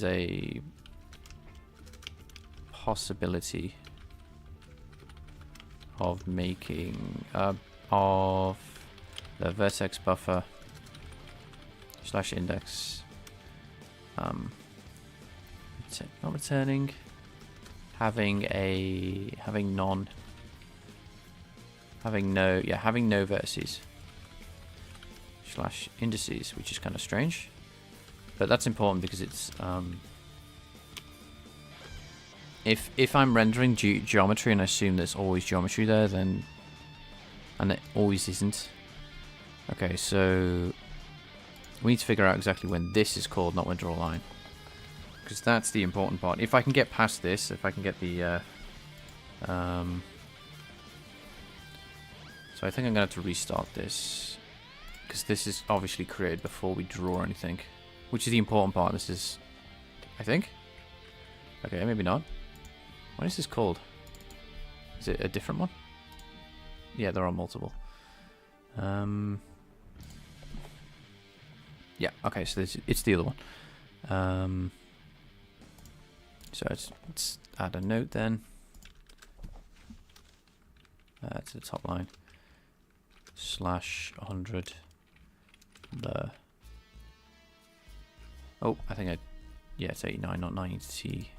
a possibility of making of the vertex buffer / index not returning, having no vertices / indices, which is kind of strange, but that's important because it's if I'm rendering geometry and I assume there's always geometry there, then and it always isn't. Okay, so we need to figure out exactly when this is called, not when draw line, because that's the important part. If I can get past this, if I can get the so I think I'm gonna have to restart this, because this is obviously created before we draw anything, which is the important part. This is, I think. Okay, maybe not. What is this called? Is it a different one? Yeah, there are multiple. Yeah, okay, so it's the other one. So let's add a note then. To the top line. /100 the... Oh, I think yeah, it's 89, not 90.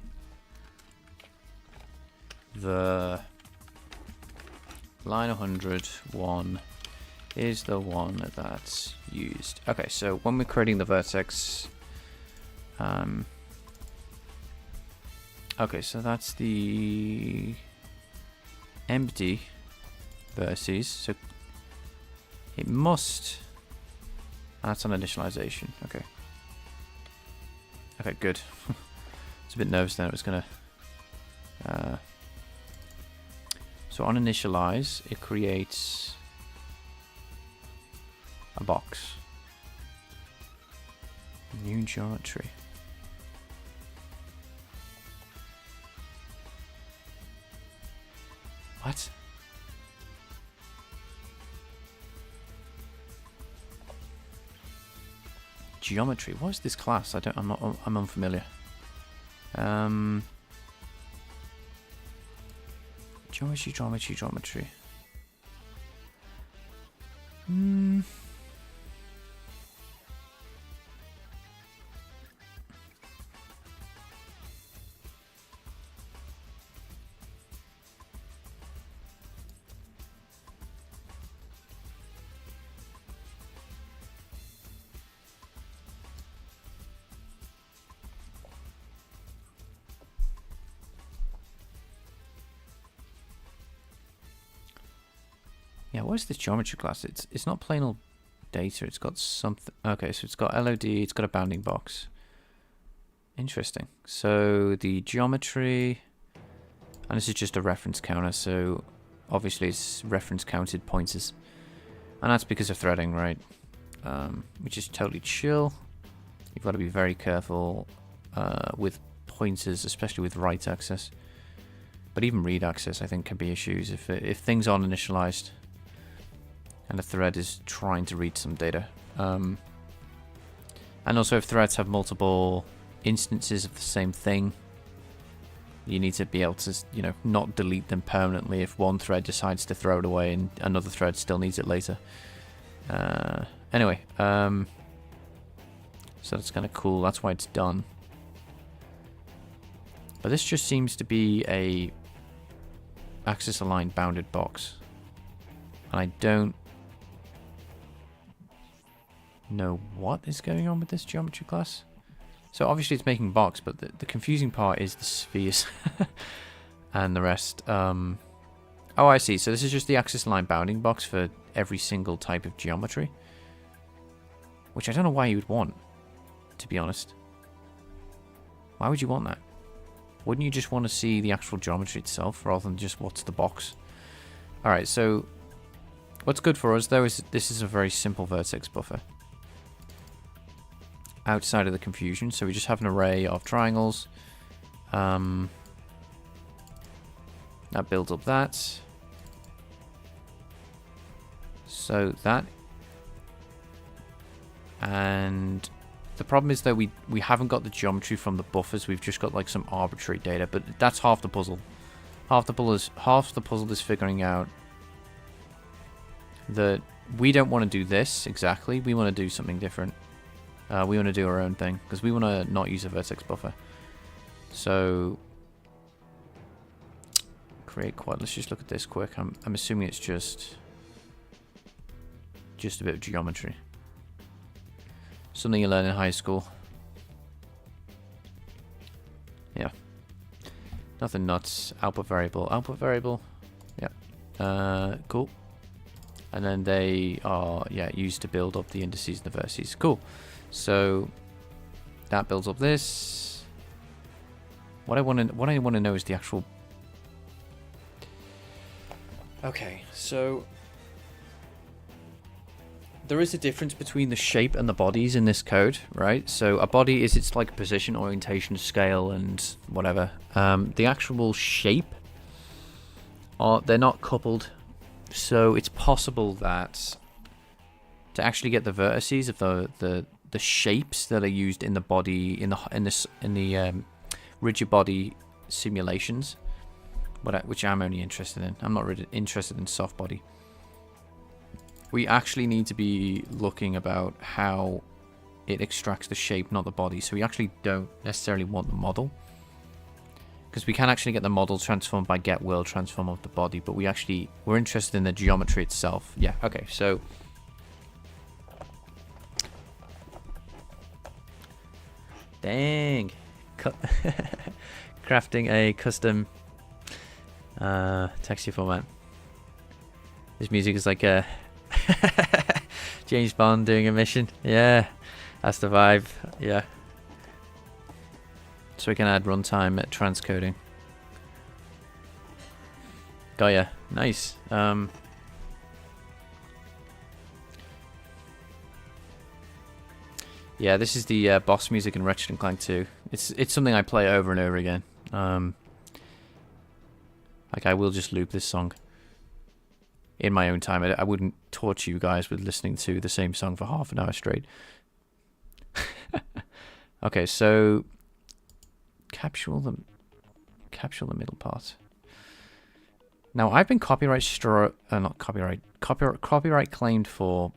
The line 101 is the one that's used. Okay, so when we're creating the vertex, okay, so that's the empty vertices. So it must. That's an initialization. Okay. Okay, good. It's a bit nervous then it was gonna... So on initialize, it creates a box. New geometry. What? Geometry. What is this class? I'm unfamiliar. Geometry. Yeah, what is this geometry class? It's not plain old data. It's got something. Okay, so it's got LOD. It's got a bounding box. Interesting. So the geometry, and this is just a reference counter. So obviously it's reference counted pointers, and that's because of threading, right? Which is totally chill. You've got to be very careful with pointers, especially with write access. But even read access, I think, can be issues if things aren't initialized. And the thread is trying to read some data. And also if threads have multiple instances of the same thing, you need to be able to, you know, not delete them permanently if one thread decides to throw it away and another thread still needs it later. Anyway, so that's kind of cool. That's why it's done. But this just seems to be a axis aligned bounded box. And I don't know what is going on with this geometry class. So obviously it's making box, but the confusing part is the spheres and the rest. Oh, I see. So this is just the axis line bounding box for every single type of geometry, which I don't know why you would want, to be honest. Why would you want that? Wouldn't you just want to see the actual geometry itself rather than just what's the box? Alright, so what's good for us though is this is a very simple vertex buffer outside of the confusion. So we just have an array of triangles. That builds up that. So that. And the problem is that we haven't got the geometry from the buffers. We've just got like some arbitrary data, but that's half the puzzle. Half the puzzle is figuring out that we don't want to do this exactly. We want to do something different. We want to do our own thing because we want to not use a vertex buffer. So create quad. Let's just look at this quick. I'm assuming it's just a bit of geometry. Something you learn in high school. Yeah. Nothing nuts. Output variable. Output variable. Yeah. Cool. And then they are, yeah, used to build up the indices and the vertices. Cool. So that builds up this. What I want to know is the actual. Okay, so there is a difference between the shape and the bodies in this code, right? So a body is its like position, orientation, scale, and whatever. The actual shape they're not coupled, so it's possible that to actually get the vertices of the shapes that are used in the body in the rigid body simulations, which I'm only interested in. I'm not really interested in soft body. We actually need to be looking about how it extracts the shape, not the body. So we actually don't necessarily want the model, because we can actually get the model transformed by get world transform of the body, but we're interested in the geometry itself. Yeah, okay, so dang. Crafting a custom texture format. This music is like a James Bond doing a mission. Yeah, that's the vibe. Yeah. so we can add runtime at transcoding. Got ya. Nice. Yeah, this is the boss music in Ratchet and Clank 2. It's something I play over and over again. Like, I will just loop this song in my own time. I wouldn't torture you guys with listening to the same song for half an hour straight. Okay, so capture the middle part. Now, I've been copyright claimed for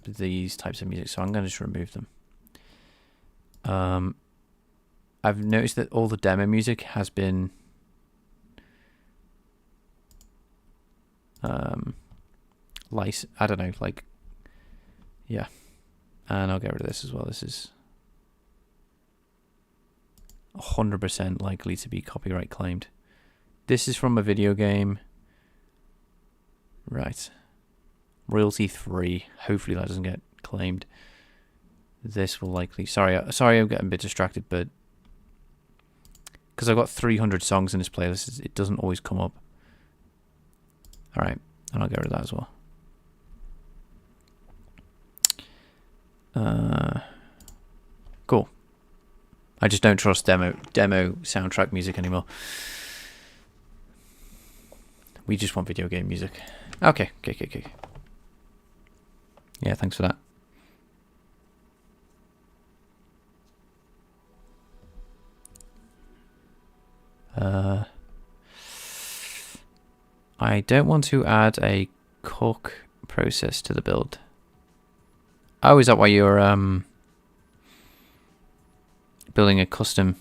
these types of music, so I'm going to just remove them. I've noticed that all the demo music has been I don't know, like, yeah. And I'll get rid of this as well. This is 100% likely to be copyright claimed. This is from a video game. Right. Royalty free. Hopefully that doesn't get claimed. This will likely... Sorry, I'm getting a bit distracted, but... because I've got 300 songs in this playlist, it doesn't always come up. Alright, and I'll get rid of that as well. Cool. I just don't trust demo soundtrack music anymore. We just want video game music. Okay. Yeah, thanks for that. I don't want to add a cook process to the build. Oh, is that why you're building a custom?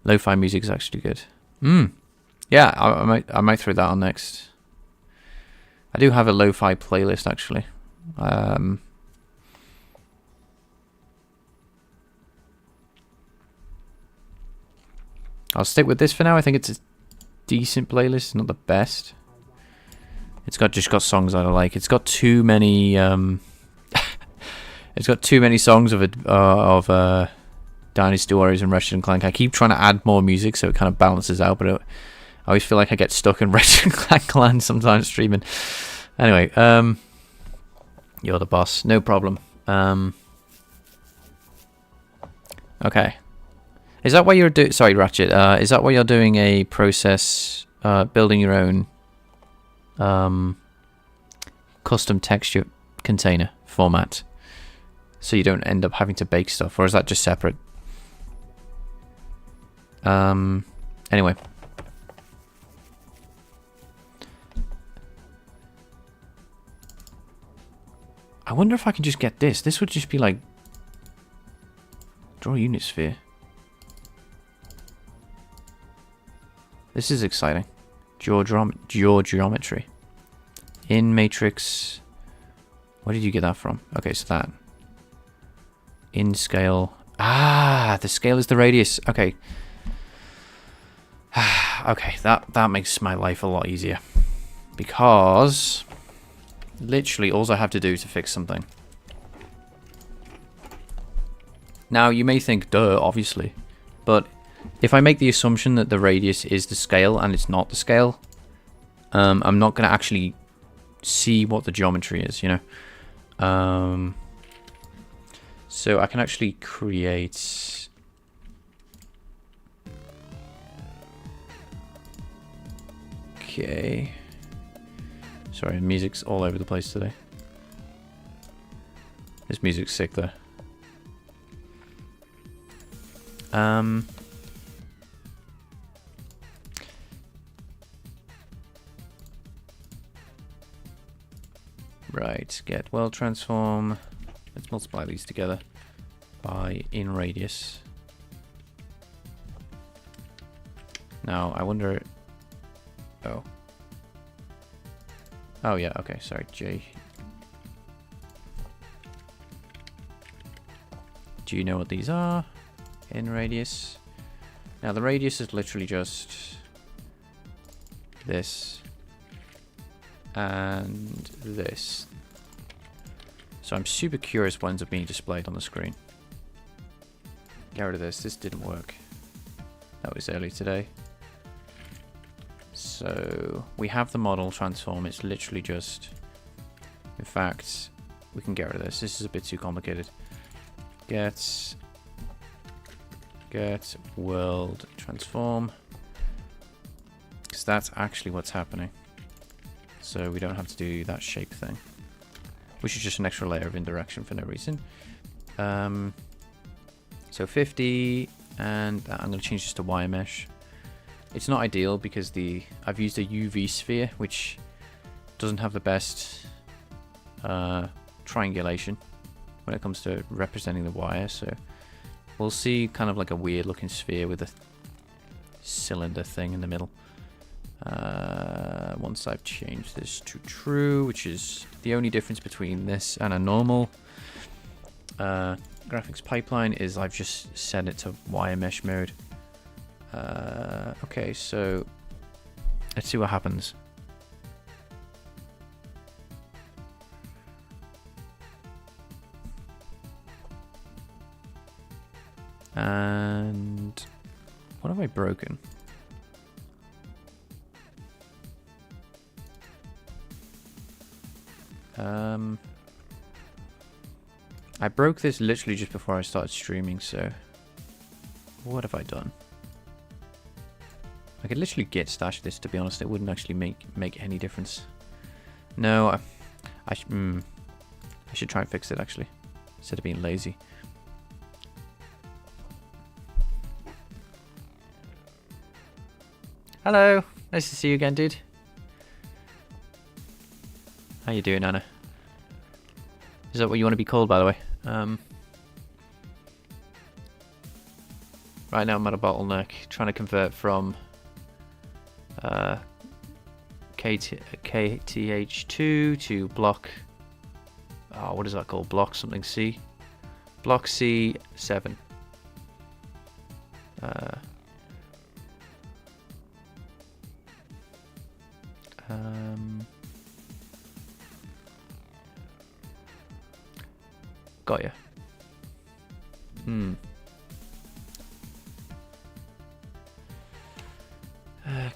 Lo-fi music is actually good. Yeah, I might throw that on next. I do have a lo-fi playlist actually. I'll stick with this for now. I think it's a decent playlist, not the best. It's just got songs I don't like. It's got too many. It's got too many songs of Dynasty Warriors and Ratchet and Clank. I keep trying to add more music so it kind of balances out, but I always feel like I get stuck in Ratchet and Clank land sometimes streaming. Anyway, you're the boss, no problem. Okay. Is that why you're doing... Sorry, Ratchet. Is that why you're doing a process, building your own custom texture container format, so you don't end up having to bake stuff, or is that just separate? Anyway. I wonder if I can just get this. This would just be like... Draw unit sphere. This is exciting. Geometry. In matrix. Where did you get that from? Okay, so that. In scale. Ah, the scale is the radius. Okay. Okay, that makes my life a lot easier. Because literally all I have to do to fix something. Now, you may think, duh, obviously. But if I make the assumption that the radius is the scale and it's not the scale, I'm not going to actually see what the geometry is, you know. So I can actually create... Okay. Sorry, music's all over the place today. This music's sick though. Right, get world transform. Let's multiply these together by in radius. Now, I wonder... Oh. Oh, yeah, okay, sorry, J. Do you know what these are? In radius. Now, the radius is literally just this and this. So I'm super curious what ends up being displayed on the screen. Get rid of this. This didn't work. That was early today. So we have the model transform. It's literally just... In fact, we can get rid of this. This is a bit too complicated. Get world transform. Because that's actually what's happening. So we don't have to do that shape thing. Which is just an extra layer of indirection for no reason. So 50, and I'm going to change this to wire mesh. It's not ideal because I've used a UV sphere, which doesn't have the best triangulation when it comes to representing the wire. So we'll see kind of like a weird looking sphere with a cylinder thing in the middle. Once I've changed this to true, which is the only difference between this and a normal graphics pipeline, is I've just set it to wire mesh mode. Okay, so let's see what happens. And what have I broken? I broke this literally just before I started streaming, so what have I done? I could literally git stash this, to be honest. It wouldn't actually make any difference. No, I should try and fix it, actually, instead of being lazy. Hello, nice to see you again, dude. How you doing, Anna? Is that what you want to be called, by the way? Right now I'm at a bottleneck, trying to convert from KTH2 to block... Oh, what is that called? Block something C? Block C7. Got ya.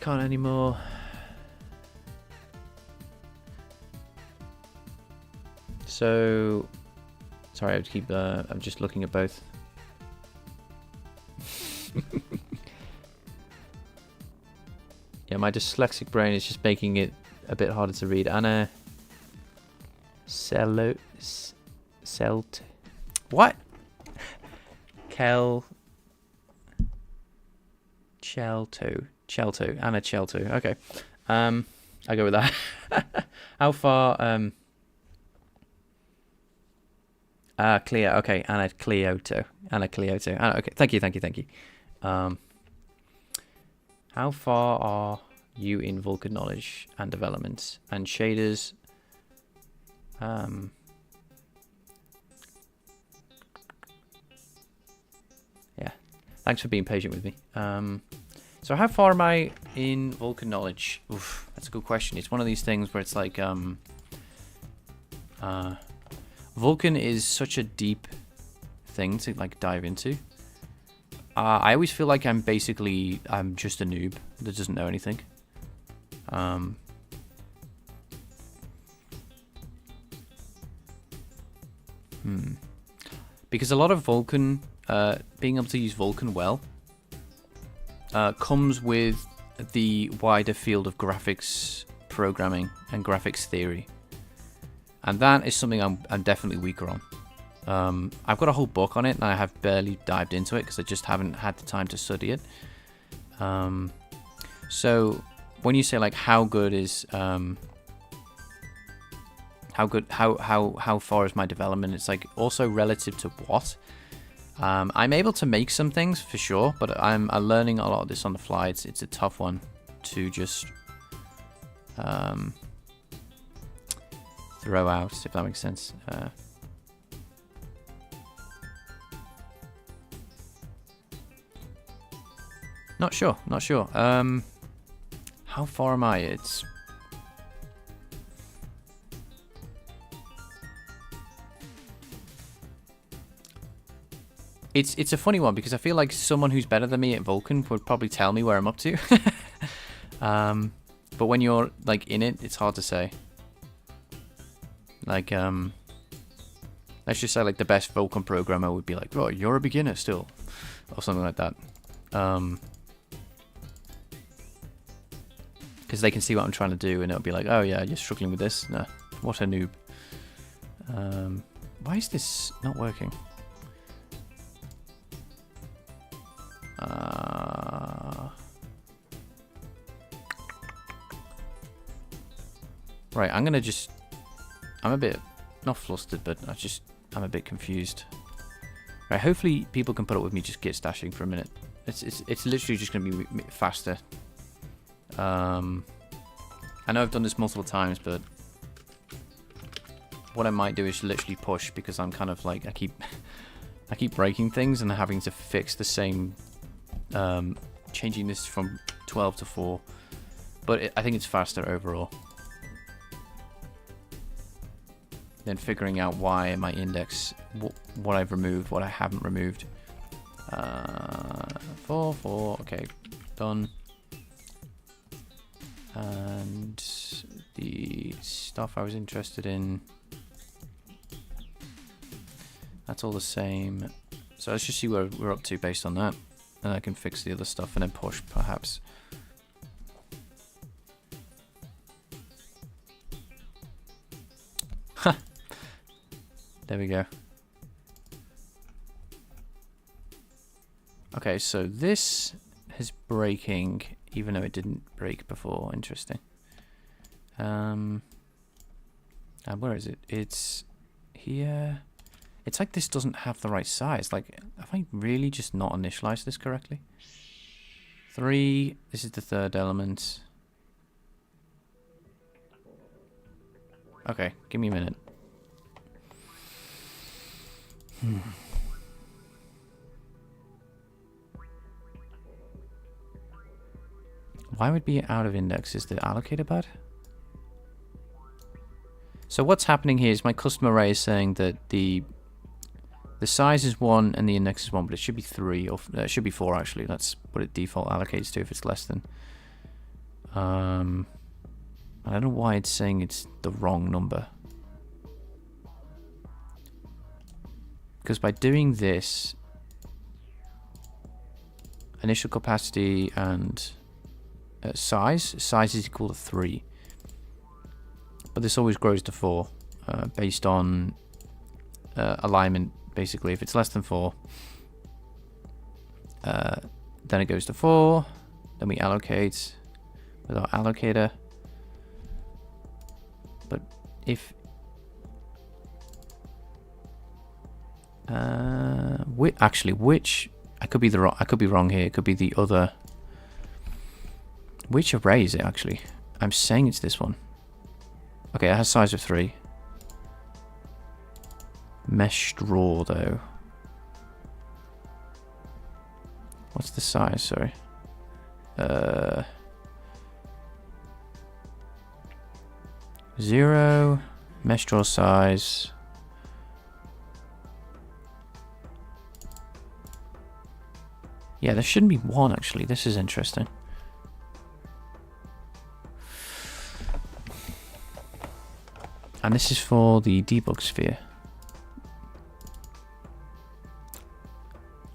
Can't anymore. So, sorry, I have to keep. I'm just looking at both. Yeah, my dyslexic brain is just making it a bit harder to read. Anna Celt. What? Chelto. Anna Chelto. Okay. I go with that. How far? Cleo. Okay, Anna Cleoto. Okay, thank you. How far are you in Vulkan knowledge and development and shaders? Yeah. Thanks for being patient with me. So how far am I in Vulkan knowledge? Oof, that's a good question. It's one of these things where it's like, Vulkan is such a deep thing to like dive into. I always feel like I'm just a noob that doesn't know anything. Because a lot of Vulkan, being able to use Vulkan well, comes with the wider field of graphics programming and graphics theory, and that is something I'm definitely weaker on. I've got a whole book on it, and I have barely dived into it because I just haven't had the time to study it. So when you say like how good is how far is my development, it's like also relative to what. I'm able to make some things for sure, but I'm learning a lot of this on the fly. It's a tough one to just throw out, if that makes sense. Not sure. How far am I? It's a funny one because I feel like someone who's better than me at Vulkan would probably tell me where I'm up to. But when you're like in it, it's hard to say. Like let's just say like the best Vulkan programmer would be like, "Oh, you're a beginner still," or something like that. Because they can see what I'm trying to do, and it'll be like, "Oh yeah, you're struggling with this. Nah, what a noob." Why is this not working? Right, I'm a bit, not flustered, but I'm a bit confused. Right, hopefully people can put up with me just git stashing for a minute. It's literally just going to be faster. I know I've done this multiple times, but what I might do is literally push, because I'm kind of like, I keep breaking things and having to fix the same, changing this from 12 to 4. But I think it's faster overall. Then figuring out why my index, what I've removed, what I haven't removed. 4, okay, done. And the stuff I was interested in, that's all the same. So let's just see where we're up to based on that. And I can fix the other stuff and then push, perhaps. There we go. Okay, so this is breaking, even though it didn't break before. Interesting. And where is it? It's here. It's like this doesn't have the right size. Like, have I really just not initialized this correctly? 3. This is the third element. Okay, give me a minute. Why would be out of index? Is the allocator bad? So what's happening here is my custom array is saying that the size is 1 and the index is 1, but it should be 3, or it should be 4 actually. That's what it default allocates to if it's less than. And I don't know why it's saying it's the wrong number. Because by doing this, initial capacity and size is equal to 3. But this always grows to 4 based on alignment, basically. If it's less than 4, then it goes to 4. Then we allocate with our allocator. But if which I could be wrong here. It could be the other. Which array is it actually? I'm saying it's this one. Okay, it has size of 3. Mesh straw though. What's the size? Sorry. 0 mesh straw size. Yeah, there shouldn't be 1 actually. This is interesting. And this is for the debug sphere.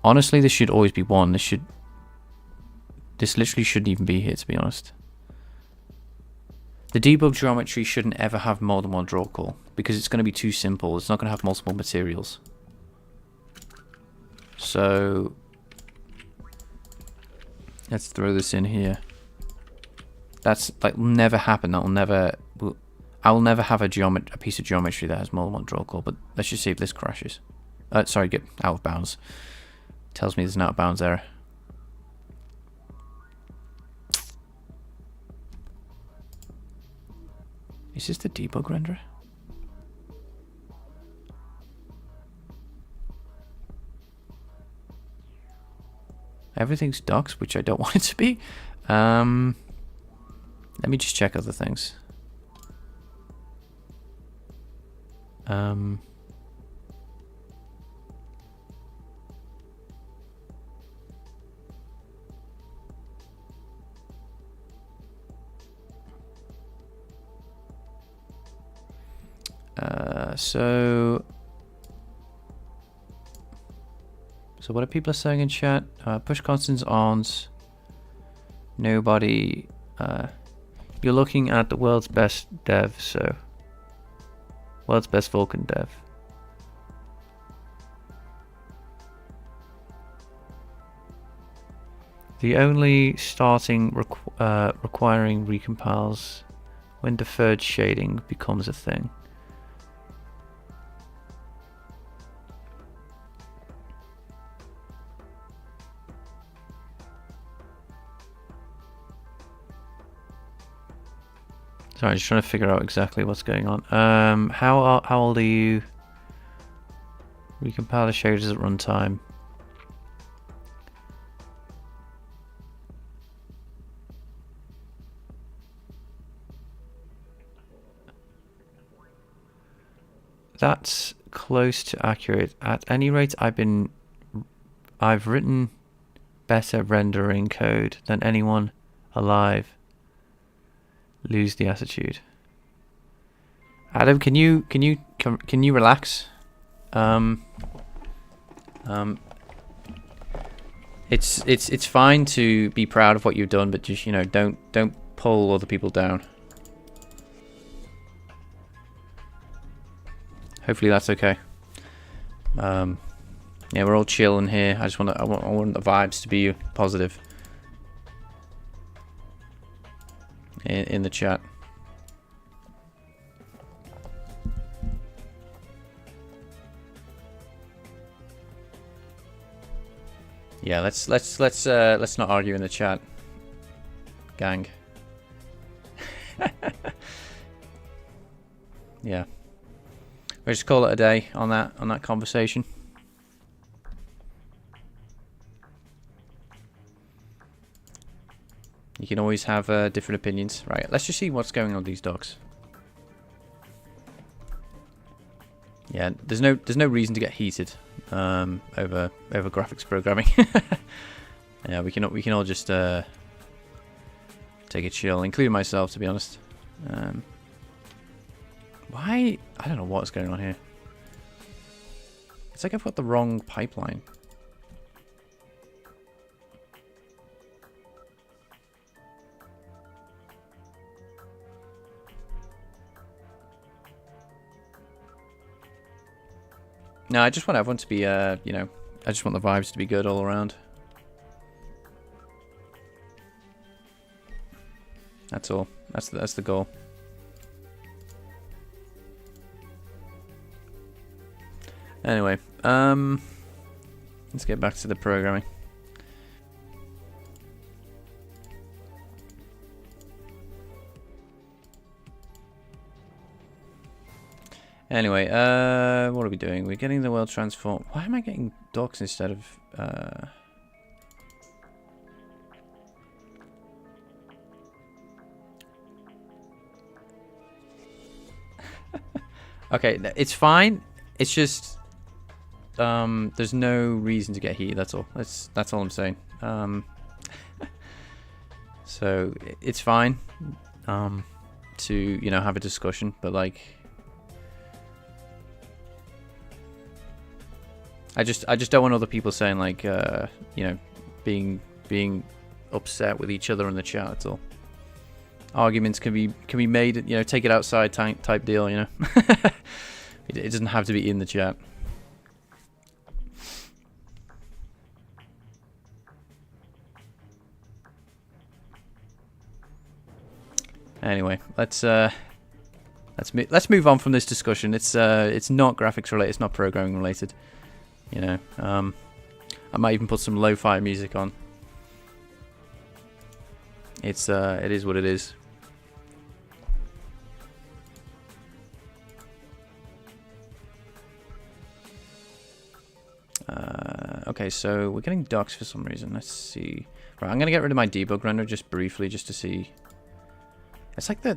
Honestly, this should always be 1. This literally shouldn't even be here, to be honest. The debug geometry shouldn't ever have more than 1 draw call, because it's going to be too simple. It's not going to have multiple materials. So let's throw this in here. That's like never happen. That will never. I will never have a piece of geometry that has more than 1 draw call. But let's just see if this crashes. Sorry, get out of bounds. Tells me there's an out of bounds error. Is this the debug renderer? Everything's docs, which I don't want it to be. Let me just check other things. So what are people saying in chat? Push constants ons. Nobody. You're looking at the world's best dev, so world's best Vulkan dev. The only starting requiring recompiles when deferred shading becomes a thing. Sorry, just trying to figure out exactly what's going on. How old are you? Recompile the shaders at runtime. That's close to accurate. At any rate, I've written better rendering code than anyone alive. Lose the attitude. Adam, can you relax? It's fine to be proud of what you've done, but just, you know, don't pull other people down. Hopefully that's okay. Yeah, we're all chilling here. I want the vibes to be positive in the chat. Yeah, let's not argue in the chat, gang. Yeah. We'll just call it a day on that conversation. You can always have different opinions, right? Let's just see what's going on with these docs. Yeah, there's no reason to get heated over graphics programming. Yeah, we can all just take it chill, including myself, to be honest. Why? I don't know what's going on here. It's like I've got the wrong pipeline. No, I just want everyone to be, you know, I just want the vibes to be good all around. That's all. That's the goal. Anyway, let's get back to the programming. Anyway, what are we doing? We're getting the world transformed. Why am I getting docs instead of... Okay, it's fine. It's just... there's no reason to get heated, that's all. That's all I'm saying. So, it's fine to, you know, have a discussion, but like... I just don't want other people saying like, you know, being upset with each other in the chat. That's all. Arguments can be made, you know, take it outside type deal, you know. It doesn't have to be in the chat. Anyway, let's move on from this discussion. It's not graphics related. It's not programming related. You know, I might even put some lo-fi music on. It is what it is. Okay, so we're getting docs for some reason. Let's see. Right, I'm gonna get rid of my debug render just briefly, just to see. It's like they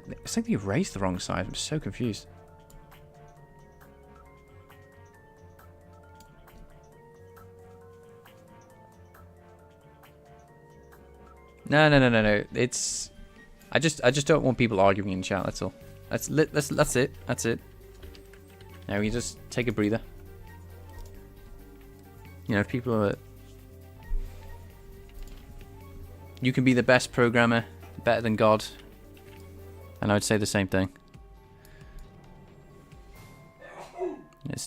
erased the wrong side. I'm so confused. No. It's I just don't want people arguing in chat. That's all. That's it. That's it. Now we just take a breather. You know, if people are... You can be the best programmer, better than God. And I would say the same thing.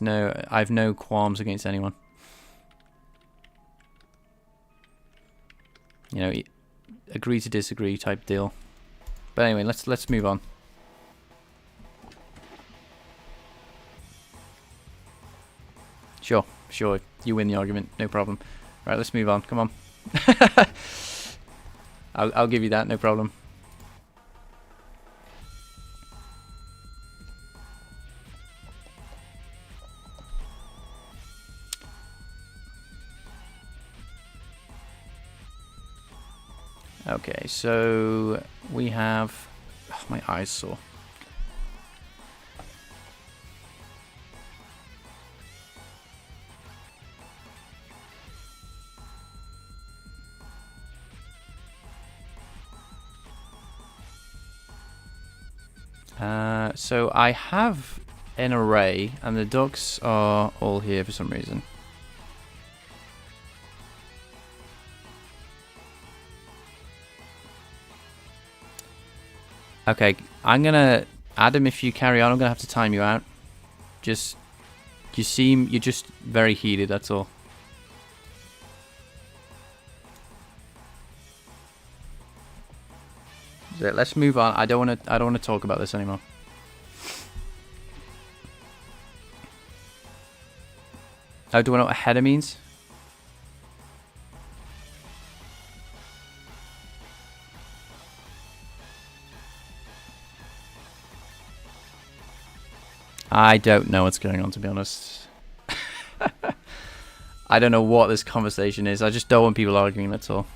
I have no qualms against anyone. You know, agree to disagree type deal. But anyway, let's move on. Sure. You win the argument, no problem. Right, let's move on. Come on. I'll give you that, no problem. Okay, so we have... Oh, my eyes sore. So I have an array, and the ducks are all here for some reason. Okay, I'm gonna... Adam, if you carry on, I'm gonna have to time you out. Just... You're just very heated, that's all. So let's move on. I don't want to talk about this anymore. Oh, do I know what a header means? I don't know what's going on, to be honest. I don't know what this conversation is. I just don't want people arguing, that's all.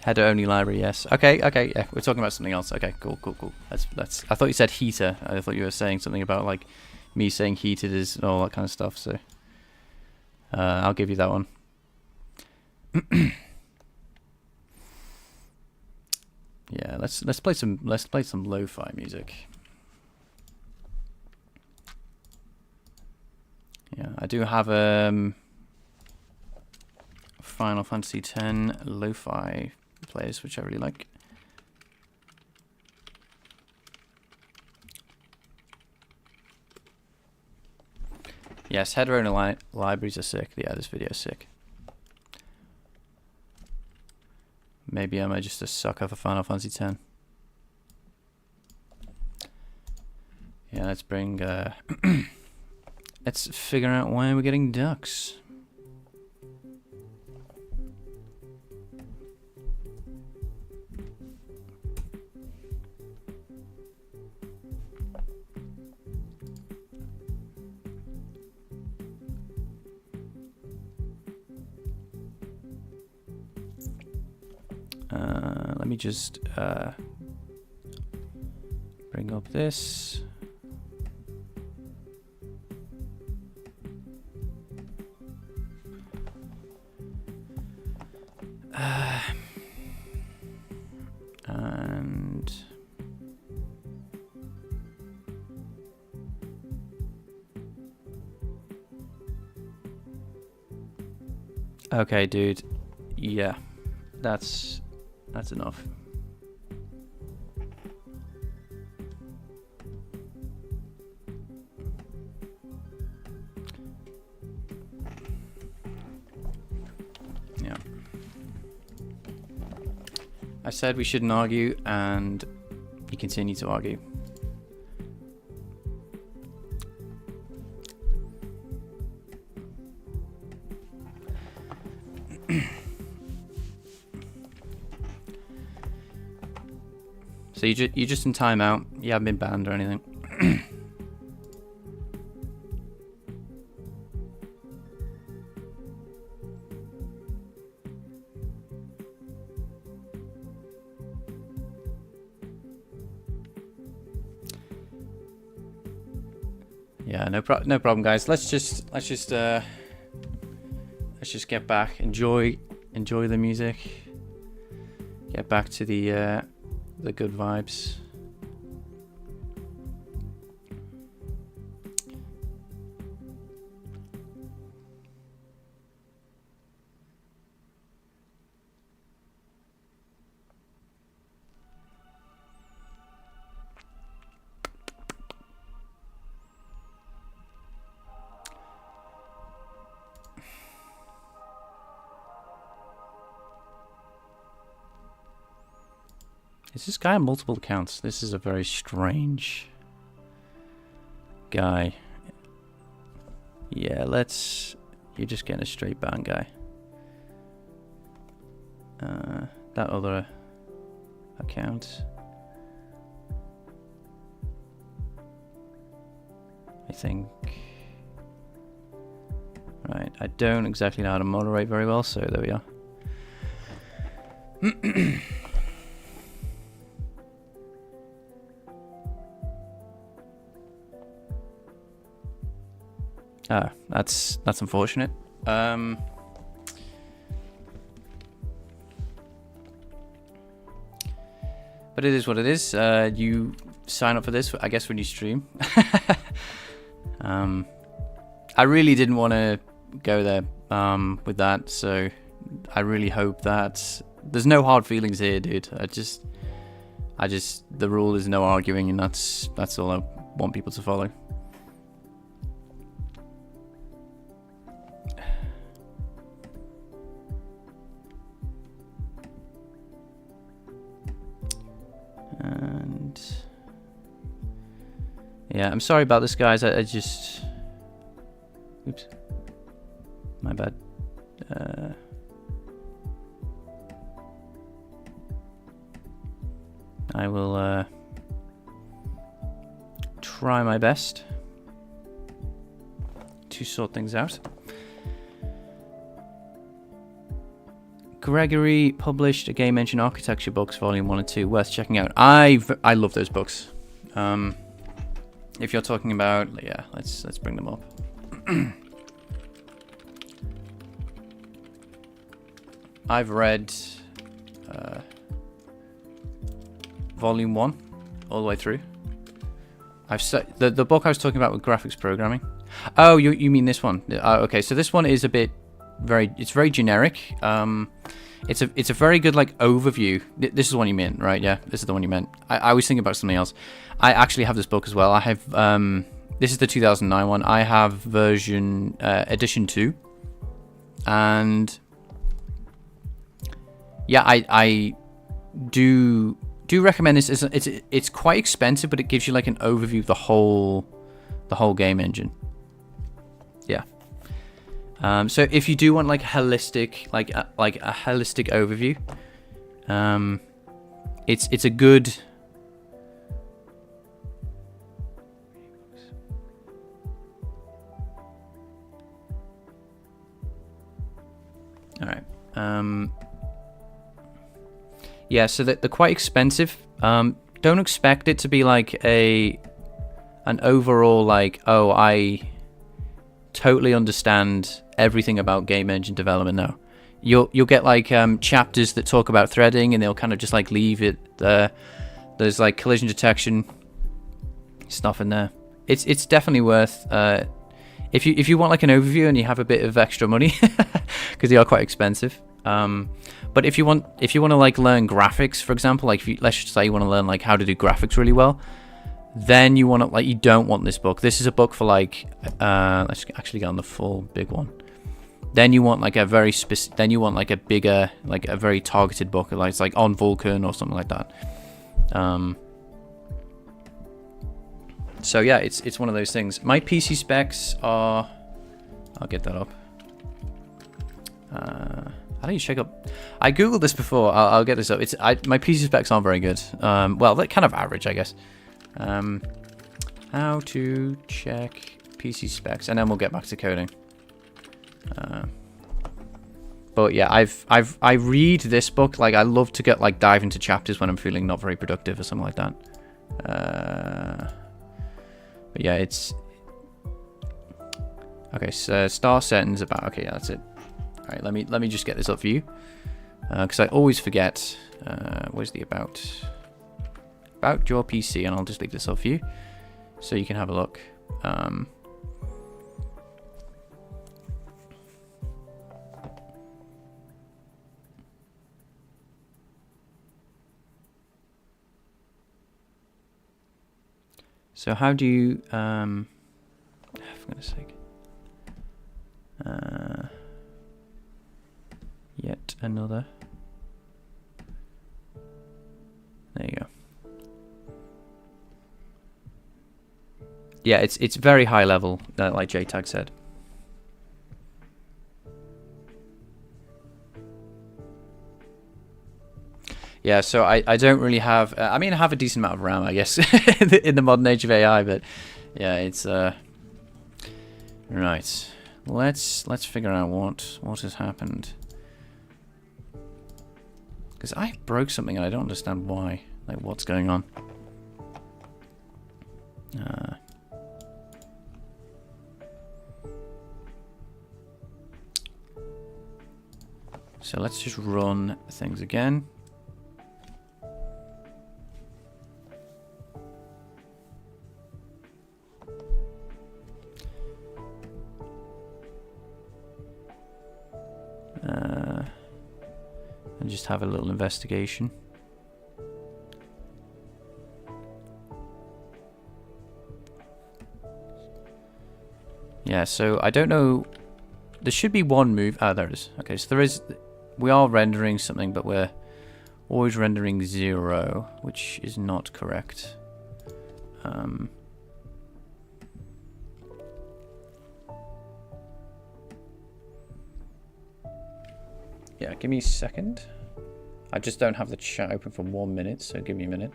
Header only library, yes. Okay, yeah, we're talking about something else. Okay, cool. Let's. I thought you said heater. I thought you were saying something about like me saying heated is and all that kind of stuff. So I'll give you that one. Yeah, let's play some lo-fi music. Yeah, I do have Final Fantasy X lo-fi plays, which I really like. Yes, header only libraries are sick. Yeah, this video is sick. Maybe I'm just a sucker for Final Fantasy X. Yeah, let's bring... let's figure out why we're getting ducks. Let me just bring up this. And okay, dude. Yeah, that's enough. Yeah. I said we shouldn't argue, and you continue to argue. So you're just in timeout. You haven't been banned or anything. Yeah, no problem, guys. Let's just get back. Enjoy the music. Get back to the good vibes. Is this guy on multiple accounts? This is a very strange guy. Yeah, you're just getting a straight ban guy. That other account, I think. Right, I don't exactly know how to moderate very well, so there we are. That's unfortunate. But it is what it is. You sign up for this, I guess, when you stream. I really didn't want to go there with that, so I really hope that there's no hard feelings here, dude. The rule is no arguing, and that's all I want people to follow. And yeah, I'm sorry about this, guys. I just, oops, my bad. I will try my best to sort things out. Gregory published a Game Engine Architecture books, Volume 1 and 2, worth checking out. I love those books. If you're talking about, yeah, let's bring them up. I've read Volume 1 all the way through. The book I was talking about with graphics programming. Oh, you mean this one? Okay, so this one is a bit it's very generic. It's a very good like overview. This is the one you meant, right? Yeah, this is the one you meant. I was thinking about something else. I actually have this book as well. I have this is the 2009 one. I have version edition 2, and yeah, I do recommend this. It's quite expensive, but it gives you like an overview of the whole game engine. Yeah. So if you do want like a holistic, like a holistic overview, it's a good. All right. Yeah. So they're quite expensive. Don't expect it to be like an overall like, oh, I totally understand everything about game engine development now. You'll get like chapters that talk about threading, and they'll kind of just like leave it there. There's like collision detection stuff in there. It's definitely worth if you want like an overview and you have a bit of extra money, because they are quite expensive. But if you want to like learn graphics, for example, like let's just say you want to learn like how to do graphics really well, then you want to like, you don't want this book. This is a book for like let's actually get on the full big one. Then you want like a very then you want like a bigger, like a very targeted book, like it's like on Vulkan or something like that. So yeah, it's one of those things. My PC specs are, I'll get that up. How do you check up? I googled this before. I'll get this up. My PC specs aren't very good. Well, they're kind of average, I guess. How to check PC specs, and then we'll get back to coding. But yeah, I read this book, like I love to get like dive into chapters when I'm feeling not very productive or something like that. But yeah, it's okay. So star settings about, okay, yeah, that's it. All right, let me just get this up for you, because I always forget. Where's the about your PC, and I'll just leave this up for you so you can have a look. So how do you, for goodness sake, yet another. There you go. Yeah, it's very high level, like JTAG said. Yeah, so I don't really have. I mean, I have a decent amount of RAM, I guess, in the modern age of AI. But yeah, it's right. Let's figure out what has happened. Because I broke something and I don't understand why. Like, what's going on? So let's just run things again. And just have a little investigation. Yeah, so I don't know. There should be one move. Ah, there it is. Okay, so there is. We are rendering something, but we're always rendering 0, which is not correct. Yeah, give me a second. I just don't have the chat open for 1 minute, so give me a minute.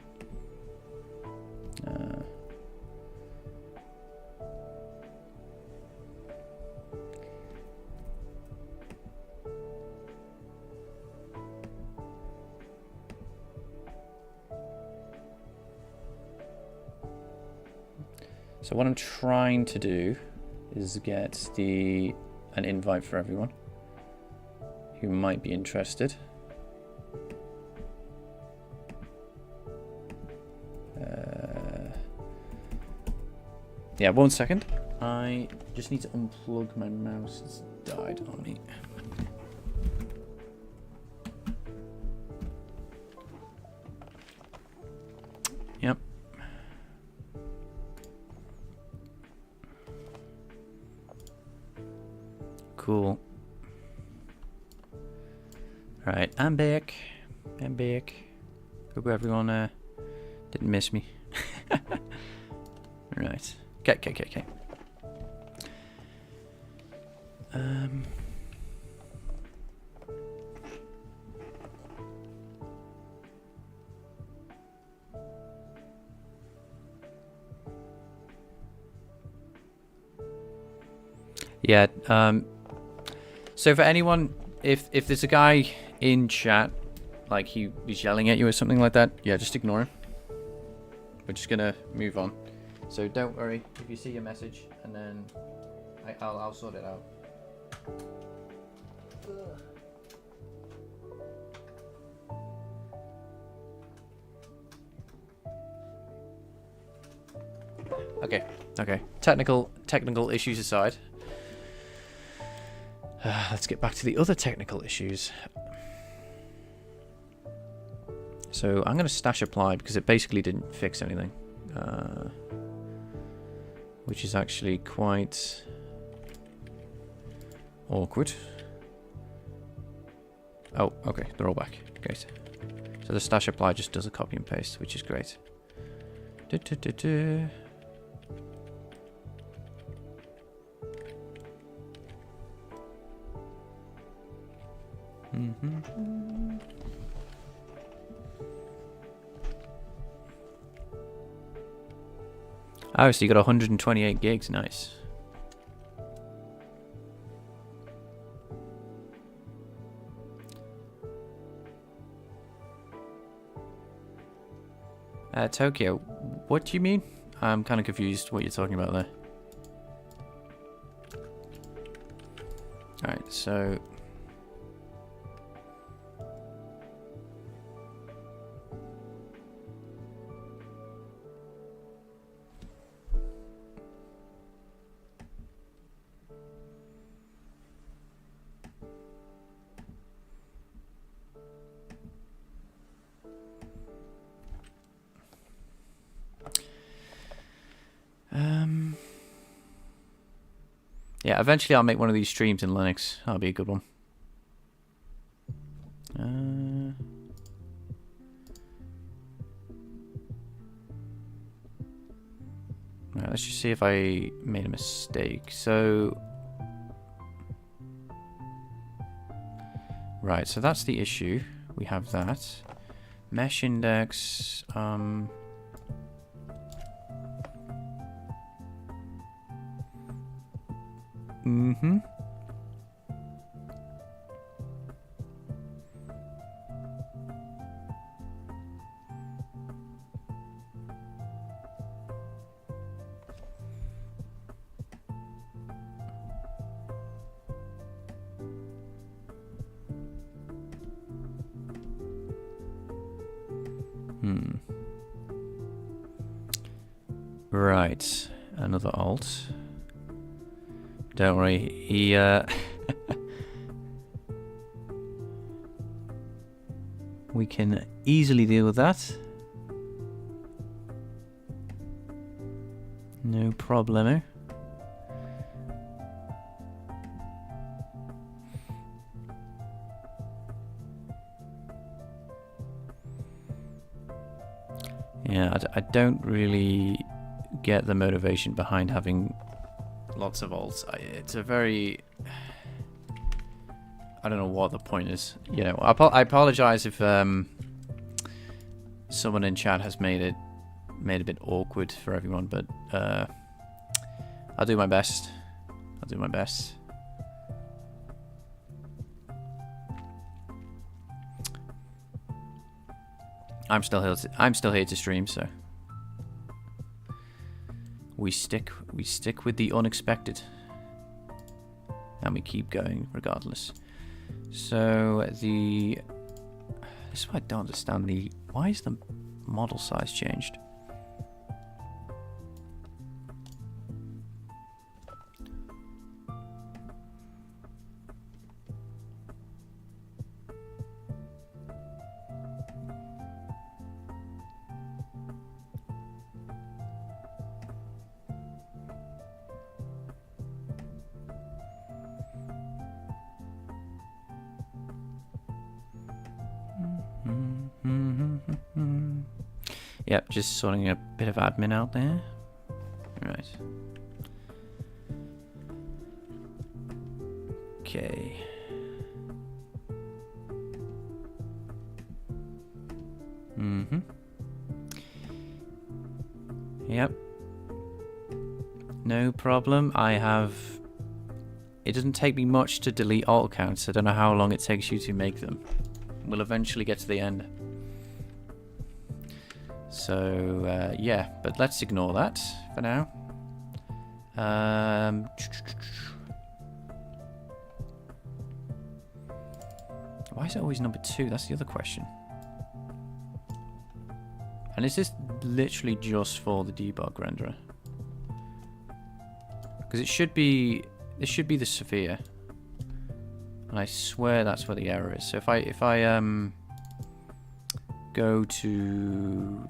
So what I'm trying to do is get an invite for everyone who might be interested. Yeah, 1 second. I just need to unplug my mouse. It's died on me. Yep. Cool. Right, I'm back. I'm back. Hope everyone didn't miss me. Right. Okay. Yeah. So for anyone, if there's a guy in chat, like he's yelling at you or something like that, yeah, just ignore him. We're just gonna move on. So don't worry if you see a message, and then I'll sort it out. Okay. Technical issues aside, let's get back to the other technical issues. So I'm going to stash apply because it basically didn't fix anything. Which is actually quite awkward. Oh, okay, they're all back. Great. So the stash apply just does a copy and paste, which is great. Oh, so you got 128 gigs, nice. Tokyo, what do you mean? I'm kind of confused what you're talking about there. Alright, so... yeah, eventually I'll make one of these streams in Linux. That'll be a good one. Right, let's just see if I made a mistake. So, right, so that's the issue. We have that. Mesh index, mm-hmm. Right, another alt. Don't worry, he we can easily deal with that. No problemo. Yeah, I don't really get the motivation behind having lots of alts. It's a very... I don't know what the point is. You know, I apologize if someone in chat has made it a bit awkward for everyone, but I'll do my best. I'll do my best. I'm still here to stream, so we stick with the unexpected, and we keep going regardless. So this is what I don't understand. Why is the model size changed? Yep, just sorting a bit of admin out there. Right. Okay. Mm-hmm. Yep. No problem. It doesn't take me much to delete alt accounts. I don't know how long it takes you to make them. We'll eventually get to the end. So, yeah, but let's ignore that for now. Why is it always number 2? That's the other question. And is this literally just for the debug renderer? Because this should be the Sophia. And I swear that's where the error is. So if I go to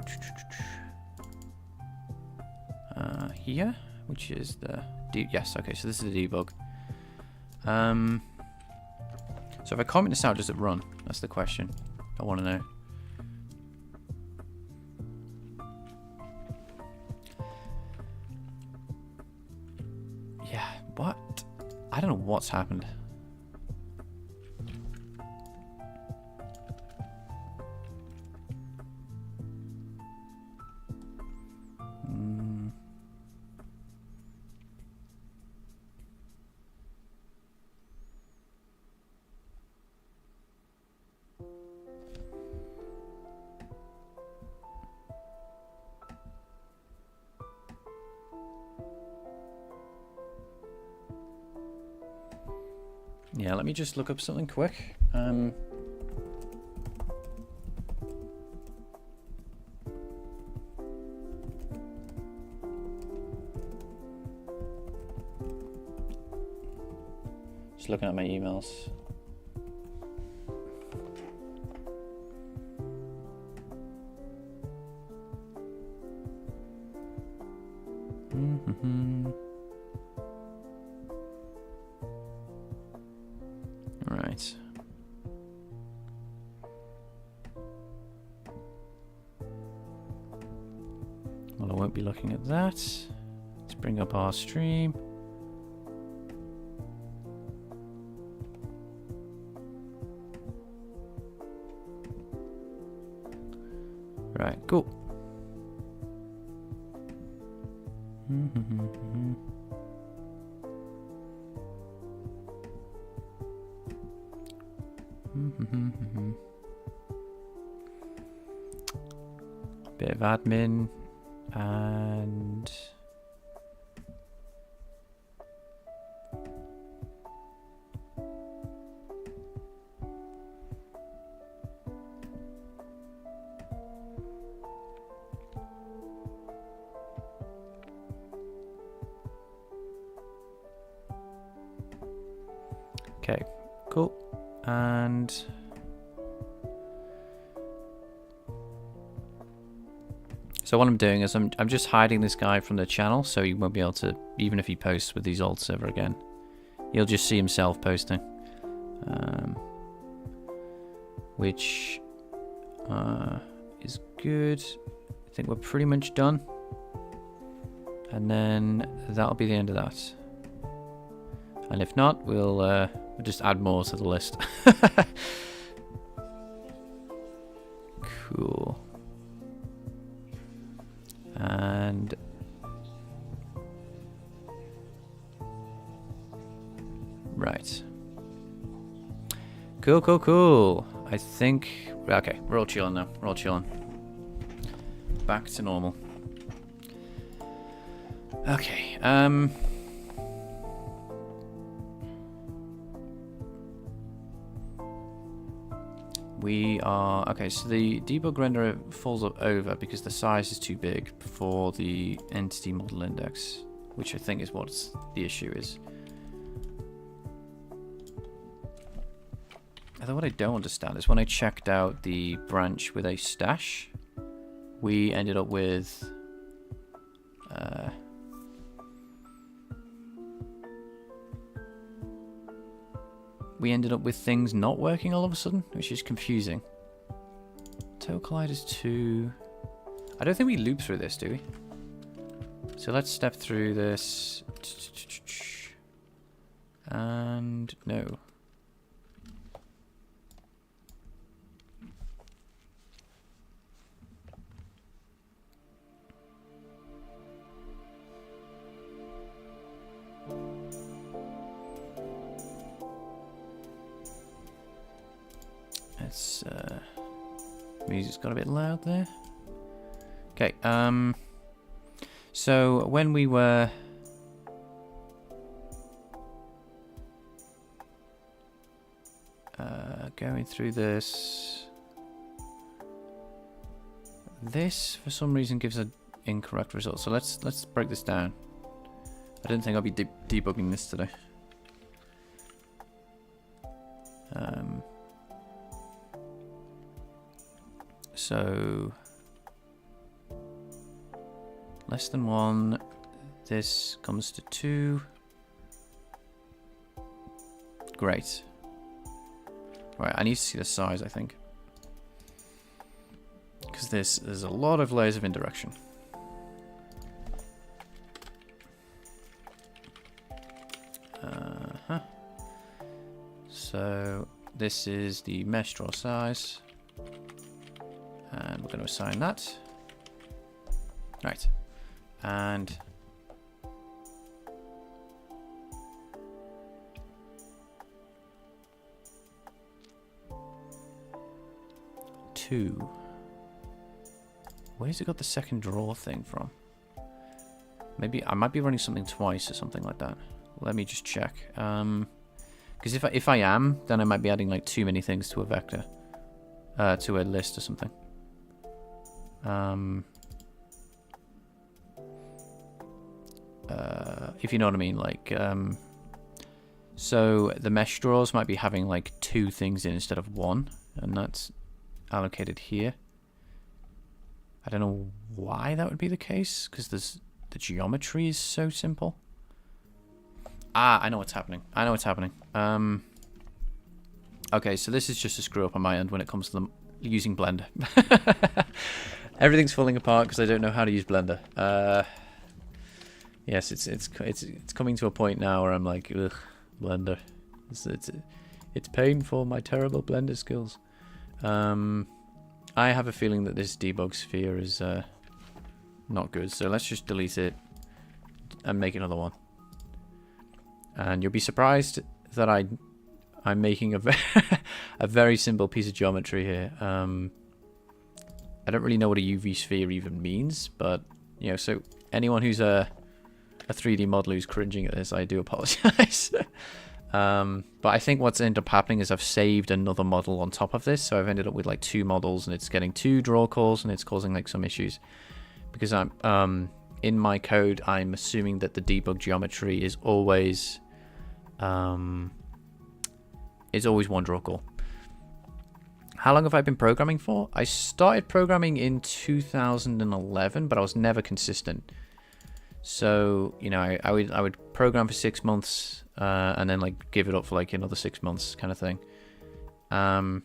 here, which is the yes, okay, so this is the debug. So if I comment this out, does it run? That's the question I want to know. Yeah, what? I don't know what's happened. Yeah, let me just look up something quick. Just looking at my emails. Right. Well, I won't be looking at that. bring up our stream. Right, cool. Bit of admin and okay, cool. And so what I'm doing is I'm just hiding this guy from the channel, so he won't be able to, even if he posts with these alts ever again, he'll just see himself posting, which is good. I think we're pretty much done, and then that'll be the end of that. And if not, we'll just add more to the list. Cool. And right. Cool, cool, cool. I think okay, we're all chilling now. We're all chilling. Back to normal. Okay, we are okay, so the debug renderer falls over because the size is too big for the entity model index, which I think is what the issue is. Although what I don't understand is when I checked out the branch with a stash, we ended up with things not working all of a sudden, which is confusing. Total colliders 2. I don't think we loop through this, do we? So let's step through this. And no. It's music's got a bit loud there. Okay, so when we were going through this for some reason gives an incorrect result. So let's break this down. I didn't think I'd be debugging this today. So less than 1, this comes to 2. Great. Right, I need to see the size, I think, because there's a lot of layers of indirection. So this is the mesh draw size. And we're going to assign that. Right. And two. Where's it got the second draw thing from? Maybe I might be running something twice or something like that. Let me just check. Because if I am, then I might be adding like too many things to a vector, to a list or something. If you know what I mean, like, so the mesh draws might be having like 2 things in instead of 1, and that's allocated here. I don't know why that would be the case, because the geometry is so simple. Ah, I know what's happening. Okay, so this is just a screw up on my end when it comes to using Blender. Everything's falling apart because I don't know how to use Blender. Yes, it's coming to a point now where I'm like, ugh, Blender. It's painful, my terrible Blender skills. I have a feeling that this debug sphere is not good, so let's just delete it and make another one. And you'll be surprised that I'm making a a very simple piece of geometry here. I don't really know what a UV sphere even means, but you know, so anyone who's a 3D modeler who's cringing at this, I do apologize. But I think what's ended up happening is I've saved another model on top of this, so I've ended up with like 2 models, and it's getting 2 draw calls, and it's causing like some issues because I'm in my code I'm assuming that the debug geometry is always one draw call. How long have I been programming for? I started programming in 2011, but I was never consistent. So, you know, I would program for 6 months and then like give it up for like another 6 months kind of thing. I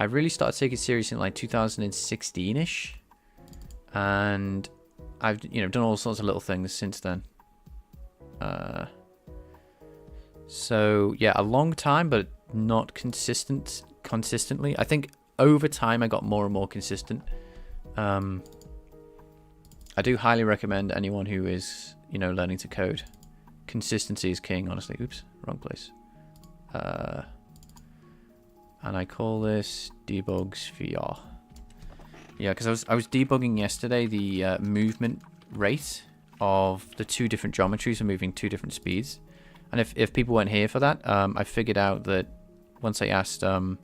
really started taking it serious in like 2016ish, and I've done all sorts of little things since then. So yeah, a long time, but not consistently. I think over time I got more and more consistent. I do highly recommend anyone who is, learning to code. Consistency is king, honestly. Oops, wrong place. And I call this debug sphere. Yeah, because I was debugging yesterday the movement rate of the 2 different geometries are moving 2 different speeds. And if people weren't here for that, I figured out that once I asked the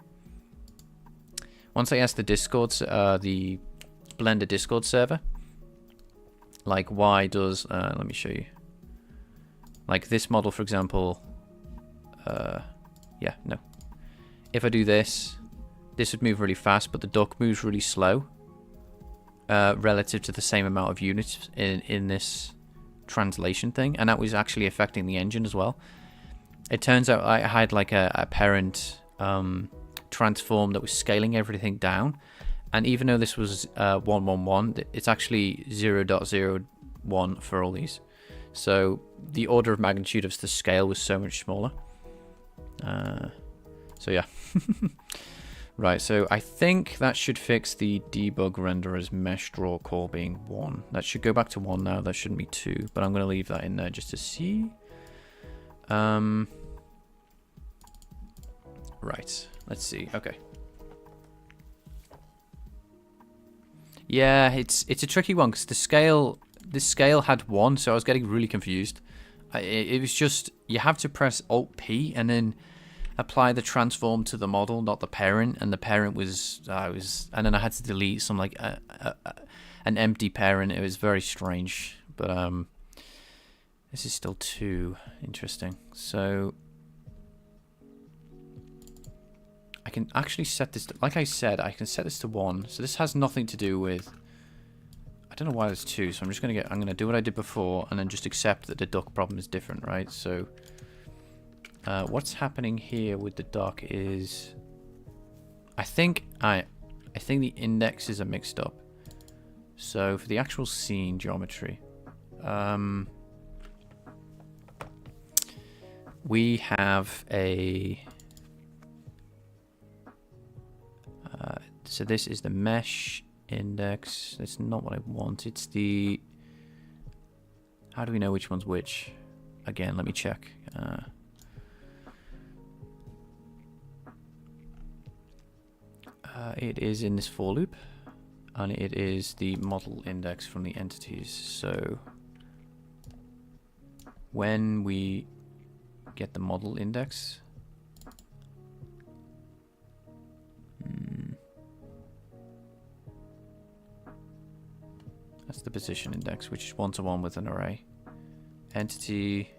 Discord, the Blender Discord server, like why does let me show you, like this model for example, if I do this would move really fast, but the duck moves really slow relative to the same amount of units in this translation thing, and that was actually affecting the engine as well. It turns out I had like a parent transform that was scaling everything down, and even though this was 111, it's actually 0.01 for all these, so the order of magnitude of the scale was so much smaller. So yeah. Right, so I think that should fix the debug renderer's mesh draw call being 1. That should go back to 1 now. That shouldn't be 2, but I'm going to leave that in there just to see. Right, let's see. Okay. Yeah, it's a tricky one because the scale had 1, so I was getting really confused. It was just, you have to press Alt-P and then apply the transform to the model, not the parent, and the parent was and then I had to delete some like an empty parent. It was very strange, but this is still too interesting. So I can actually set this to, like I said, I can set this to 1. So this has nothing to do with, I don't know why there's 2. So I'm gonna do what I did before and then just accept that the duck problem is different, right? So what's happening here with the duck is, I think the indexes are mixed up. So for the actual scene geometry, we have a so this is the mesh index. That's not what I want. It's the, how do we know which one's which? Again, let me check. It is in this for loop, and it is the model index from the entities. So when we get the model index, that's the position index, which is 1-to-1 with an array. Entity,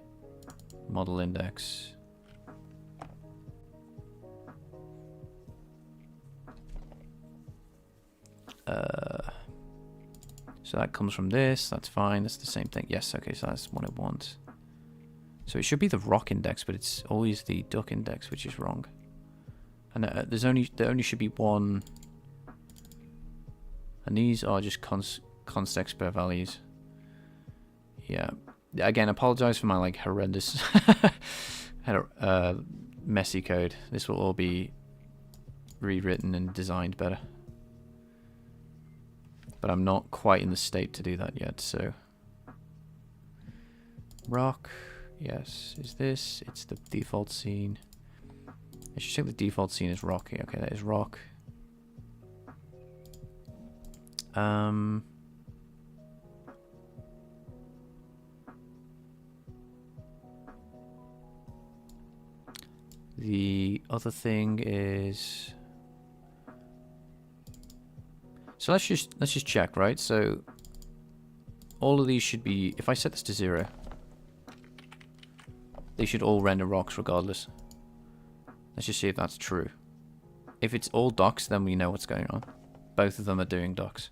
model index. So that comes from this, that's fine, that's the same thing. Yes, okay, so that's what it wants. So it should be the rock index, but it's always the duck index, which is wrong. And there only should be 1. And these are just const expert values. Yeah. Again, apologize for my like horrendous messy code. This will all be rewritten and designed better. But I'm not quite in the state to do that yet, so rock, yes, is this? It's the default scene. I should check the default scene is rocky. Okay, that is rock. The other thing is, so let's just check, right? So all of these should be, if I set this to 0, they should all render rocks regardless. Let's just see if that's true. If it's all docks, then we know what's going on. Both of them are doing docks.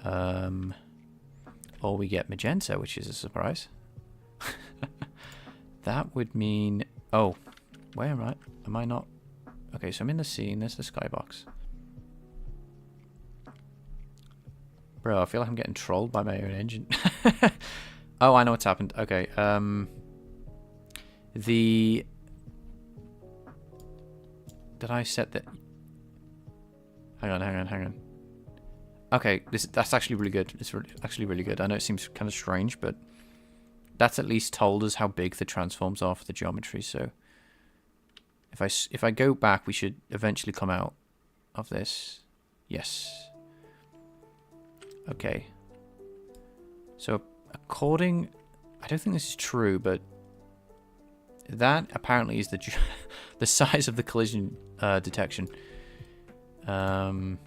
Or we get magenta, which is a surprise. That would mean, oh, where am I? Am I not? Okay, so I'm in the scene. There's the skybox. Bro, I feel like I'm getting trolled by my own engine. Oh, I know what's happened. Okay, did I set that? Hang on. Okay, that's actually really good. It's actually really good. I know it seems kind of strange, but that's at least told us how big the transforms are for the geometry. So if I go back, we should eventually come out of this. Yes. Okay. So according, I don't think this is true, but that apparently is the size of the collision detection. And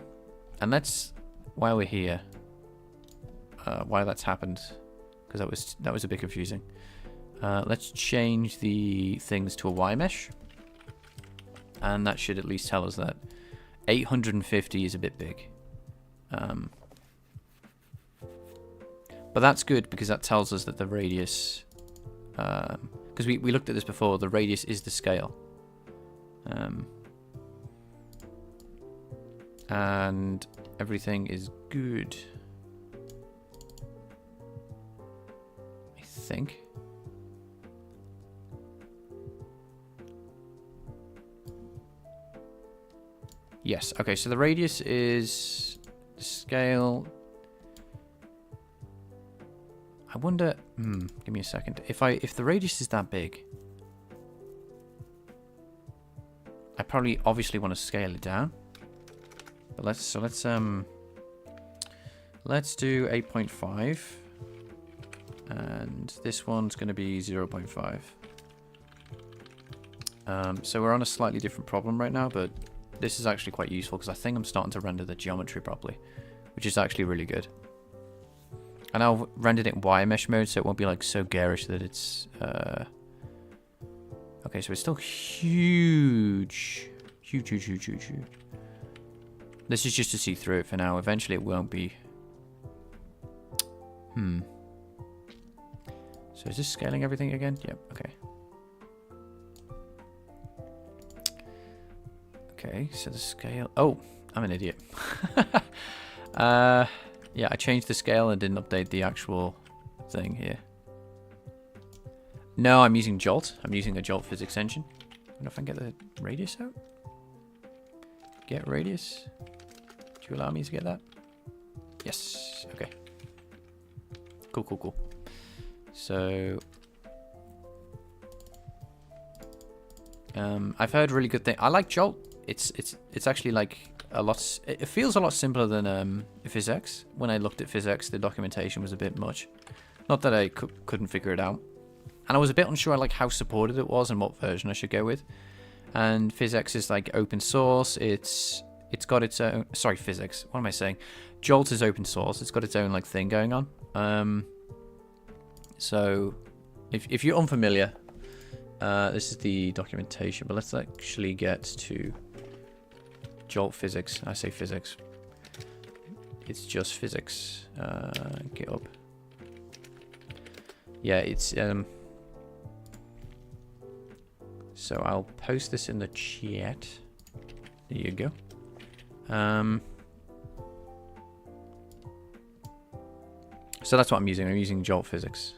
that's why we're here. Why that's happened, because that was a bit confusing. Let's change the things to a Y mesh, and that should at least tell us that 850 is a bit big. But that's good because that tells us that the radius, because we looked at this before, the radius is the scale. And everything is good, I think. Yes, okay, so the radius is the scale. I wonder, give me a second. If the radius is that big, I probably obviously want to scale it down. But let's do 8.5, and this one's going to be 0.5. So we're on a slightly different problem right now, but this is actually quite useful because I think I'm starting to render the geometry properly, which is actually really good. And I've rendered it in wire mesh mode, so it won't be like so garish that it's okay, so it's still huge. This is just to see through it for now. Eventually it won't be. So is this scaling everything again? Yep, okay. Okay, so the scale... Oh, I'm an idiot. Yeah, I changed the scale and didn't update the actual thing here. No, I'm using Jolt. I'm using a Jolt physics engine. I wonder if I can get the radius out. Get radius. Do you allow me to get that? Yes. Okay. Cool. So... I've heard really good things. I like Jolt. It's actually like a lot. It feels a lot simpler than PhysX. When I looked at PhysX, the documentation was a bit much. Not that I couldn't figure it out, and I was a bit unsure like how supported it was and what version I should go with. And PhysX is like open source. It's got its own. Sorry, PhysX. What am I saying? Jolt is open source. It's got its own like thing going on. So if you're unfamiliar, this is the documentation. But let's actually get to Jolt physics. I say physics. It's just physics. Get up. Yeah, it's so I'll post this in the chat. There you go. So So that's what I'm using. I'm using jolt physics.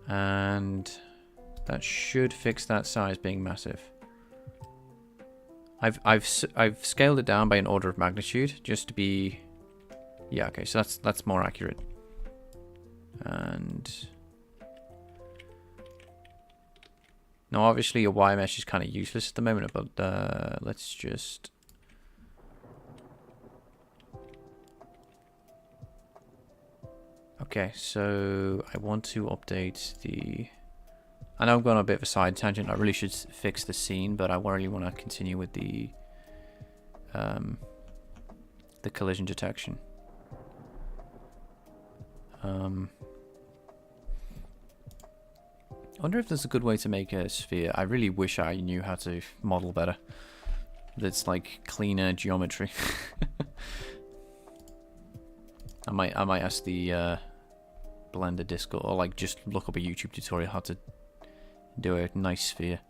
And that should fix that size being massive. I've scaled it down by an order of magnitude just to be, yeah, okay, so that's more accurate. And now obviously a wire mesh is kind of useless at the moment, but let's just okay, so I want to update the... I know I'm going on a bit of a side tangent. I really should fix the scene, but I really want to continue with the collision detection. I wonder if there's a good way to make a sphere. I really wish I knew how to model better. That's like cleaner geometry. I might ask the Blender Discord, or like just look up a YouTube tutorial how to do a nice sphere,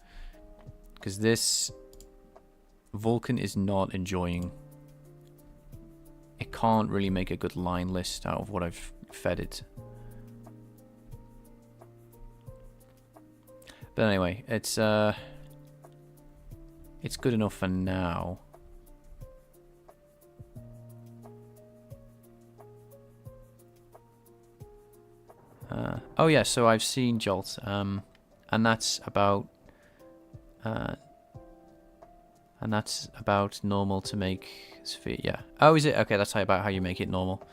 because this Vulkan is not enjoying. It can't really make a good line list out of what I've fed it. But anyway, it's good enough for now. Oh yeah, so I've seen Jolt, and that's about normal to make sphere. Yeah. Oh, is it? Okay, that's about how you make it normal.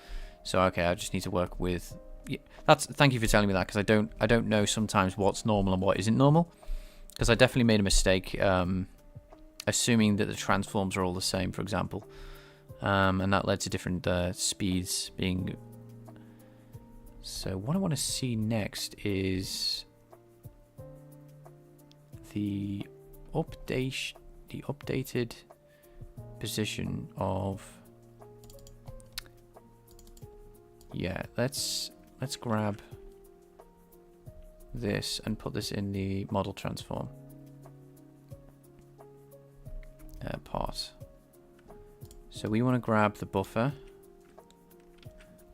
So okay, I just need to work with. Yeah, thank you for telling me that, because I don't know sometimes what's normal and what isn't normal, because I definitely made a mistake assuming that the transforms are all the same, for example, and that led to different speeds being. So what I want to see next is the updated position of. Yeah, let's grab this and put this in the model transform part. So we want to grab the buffer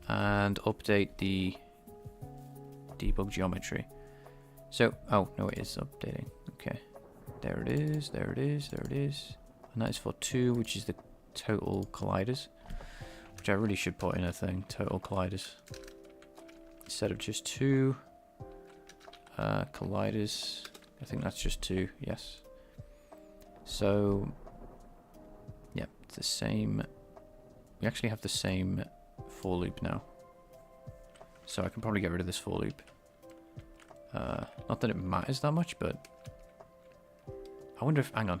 and update the debug geometry. So, oh no, it is updating. Okay, there it is, there it is, there it is. And that is for 2, which is the total colliders, which I really should put in a thing, total colliders, instead of just 2 colliders. I think that's just 2, yes. So, yeah, it's the same. We actually have the same for loop now, so I can probably get rid of this for loop. Not that it matters that much, but I wonder if, hang on,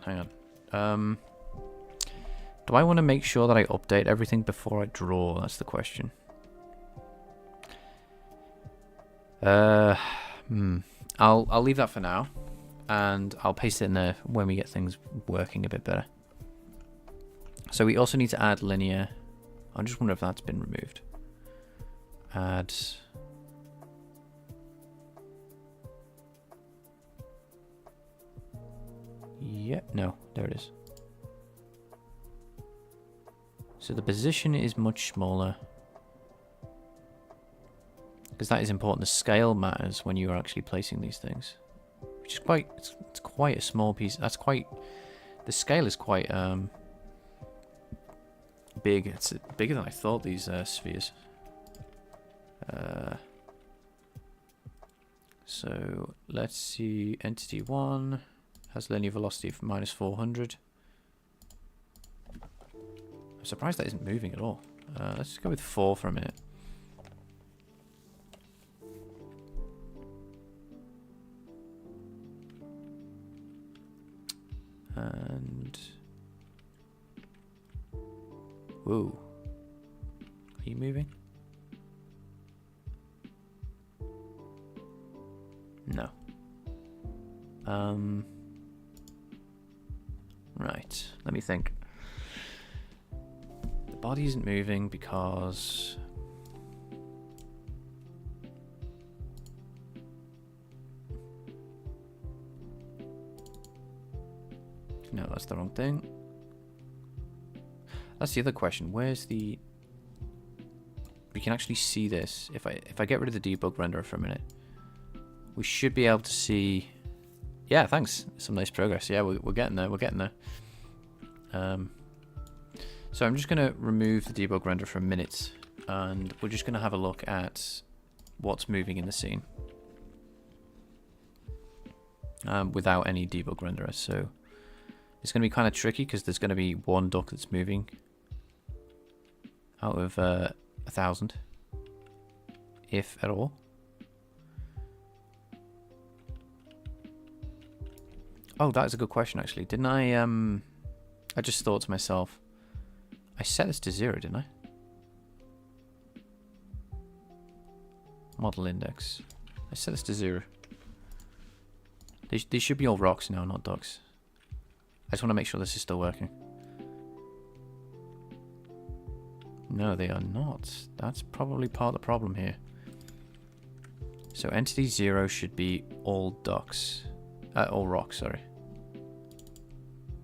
do I want to make sure that I update everything before I draw? That's the question. I'll leave that for now, and I'll paste it in there when we get things working a bit better. So we also need to add linear. I just wonder if that's been removed. Add. Yeah, no, there it is. So the position is much smaller, because that is important. The scale matters when you are actually placing these things, which is quite. It's quite a small piece. That's quite. The scale is quite big. It's bigger than I thought. These spheres. So let's see. Entity 1 has linear velocity of -400. I'm surprised that isn't moving at all. Let's just go with 4 for a minute. And whoa, are you moving? No. Right, let me think. The body isn't moving because No, that's the wrong thing. That's the other question. Where's the... We can actually see this. If I get rid of the debug renderer for a minute, we should be able to see... Yeah, thanks. Some nice progress. Yeah, we're getting there. We're getting there. So I'm just going to remove the debug renderer for a minute, and we're just going to have a look at what's moving in the scene without any debug renderer. So it's going to be kind of tricky because there's going to be one duck that's moving out of 1,000, if at all. Oh, that is a good question, actually. Didn't I just thought to myself, I set this to 0, didn't I? Model index. I set this to 0. These should be all rocks now, not ducks. I just want to make sure this is still working. No, they are not. That's probably part of the problem here. So entity 0 should be all ducks. All rocks, sorry.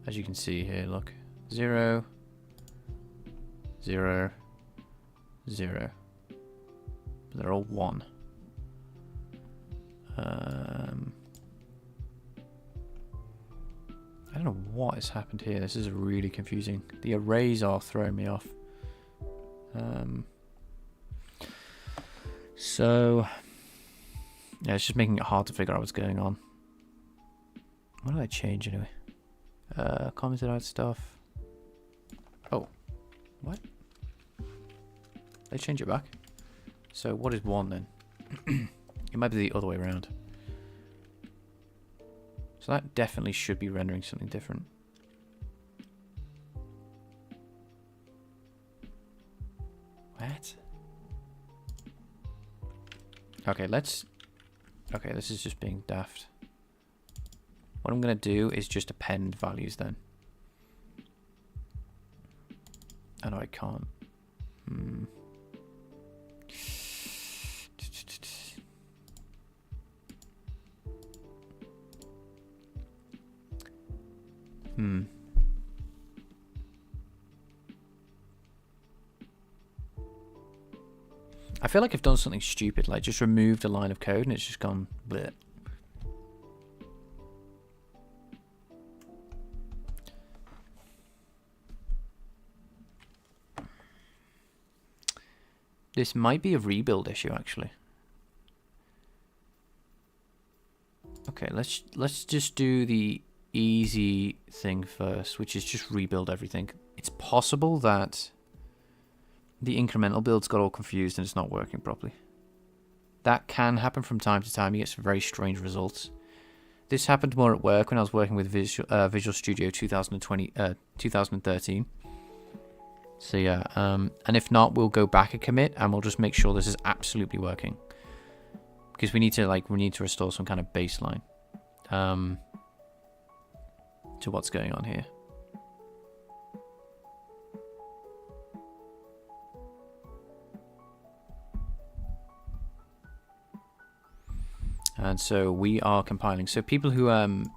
As you can see here, look. 0, 0, 0. But they're all 1. I don't know what has happened here. This is really confusing. The arrays are throwing me off. So, yeah, it's just making it hard to figure out what's going on. What did I change anyway? Commented out stuff. Oh, what? They change it back. So what is 1 then? It might be the other way around. So that definitely should be rendering something different. What? Okay, okay, this is just being daft. What I'm going to do is just append values then. Oh no, I can't. I feel like I've done something stupid, like just removed a line of code and it's just gone bleh. This might be a rebuild issue, actually. Okay, let's just do the easy thing first, which is just rebuild everything. It's possible that the incremental build's got all confused and it's not working properly. That can happen from time to time. You get some very strange results. This happened more at work when I was working with Visual Studio 2013. So yeah, and if not, we'll go back a commit and we'll just make sure this is absolutely working, because we need to restore some kind of baseline to what's going on here. And so we are compiling. So people who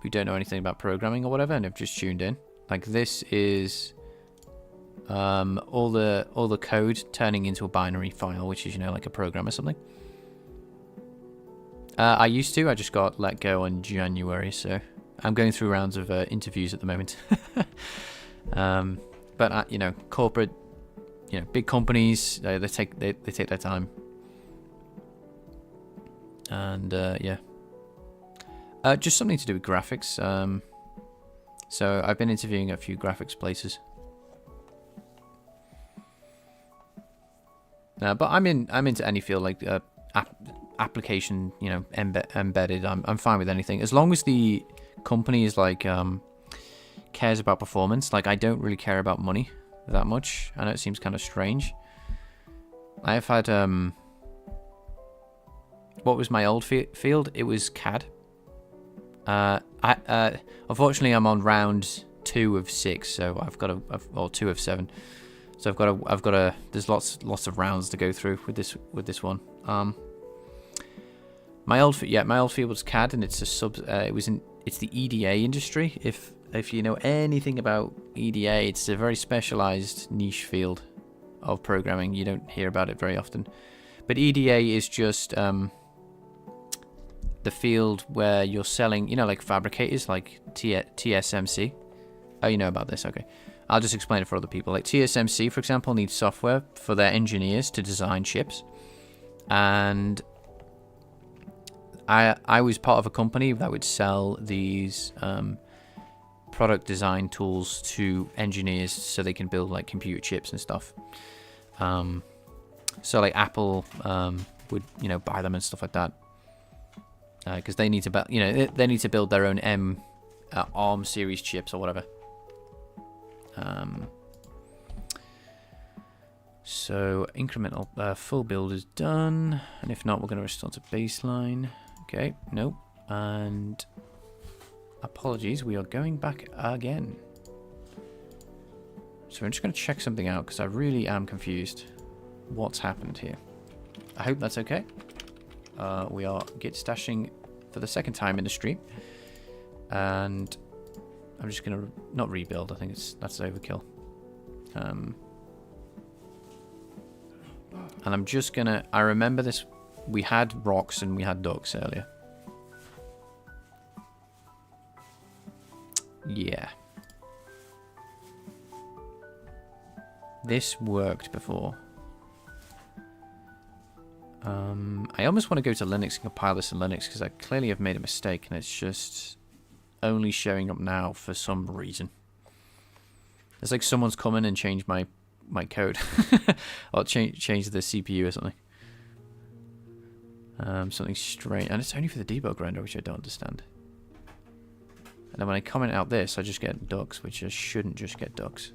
don't know anything about programming or whatever and have just tuned in, like this is all the code turning into a binary file, which is, you know, like a program or something. I used to. I just got let go in January, so I'm going through rounds of interviews at the moment. But you know, corporate, you know, big companies, they take their time. And yeah, just something to do with graphics. So I've been interviewing at a few graphics places. But I'm into any field, like application, you know, embedded. I'm fine with anything as long as the company is like cares about performance. Like, I don't really care about money that much. I know it seems kind of strange. I've had what was my old field? It was CAD. Unfortunately, I'm on round 2 of 6, so I've got or 2 of 7. So I've got a. There's lots of rounds to go through with this one. My old field was CAD, and it's a it's the EDA industry. If if you know anything about EDA, it's a very specialized niche field of programming. You don't hear about it very often. But EDA is just the field where you're selling, you know, like fabricators, like TSMC. Oh, you know about this? Okay. I'll just explain it for other people. Like TSMC, for example, needs software for their engineers to design chips. And I was part of a company that would sell these product design tools to engineers so they can build like computer chips and stuff. So like Apple would, you know, buy them and stuff like that, because they need to, you know, they need to build their own ARM series chips or whatever. So incremental full build is done, and if not, we're going to restore to baseline. Okay, nope, and apologies, we are going back again. So I'm just going to check something out because I really am confused. What's happened here? I hope that's okay. We are git stashing for the second time in the stream, and I'm just gonna not rebuild. I think that's overkill. And I'm just gonna. I remember this. We had rocks and we had ducks earlier. Yeah. This worked before. I almost want to go to Linux and compile this in Linux because I clearly have made a mistake and it's just only showing up now for some reason. It's like someone's come in and changed my code or change the CPU or something. Something strange, and it's only for the debug render, which I don't understand. And then when I comment out this, I just get ducks, which I shouldn't just get ducks.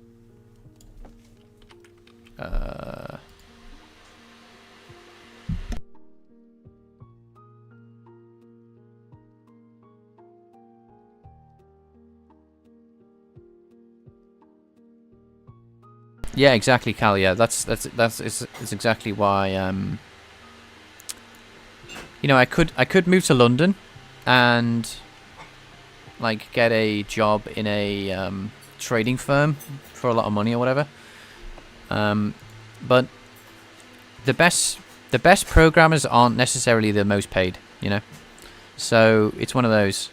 Yeah, exactly, Cal. Yeah, that's exactly why. You know, I could move to London, and like get a job in a trading firm for a lot of money or whatever. But the best programmers aren't necessarily the most paid. You know, so it's one of those.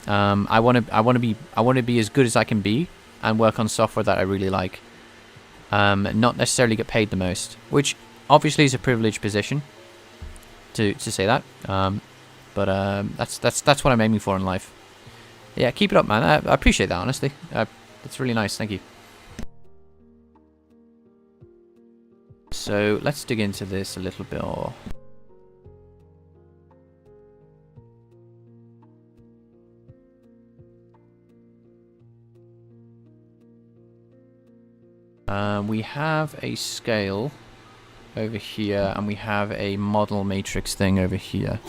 I want to be as good as I can be and work on software that I really like. Not necessarily get paid the most, which obviously is a privileged position to say that. But that's what I'm aiming for in life. Yeah, keep it up, man. I appreciate that, honestly. That's really nice. Thank you. So let's dig into this a little bit more. We have a scale over here, and we have a model matrix thing over here.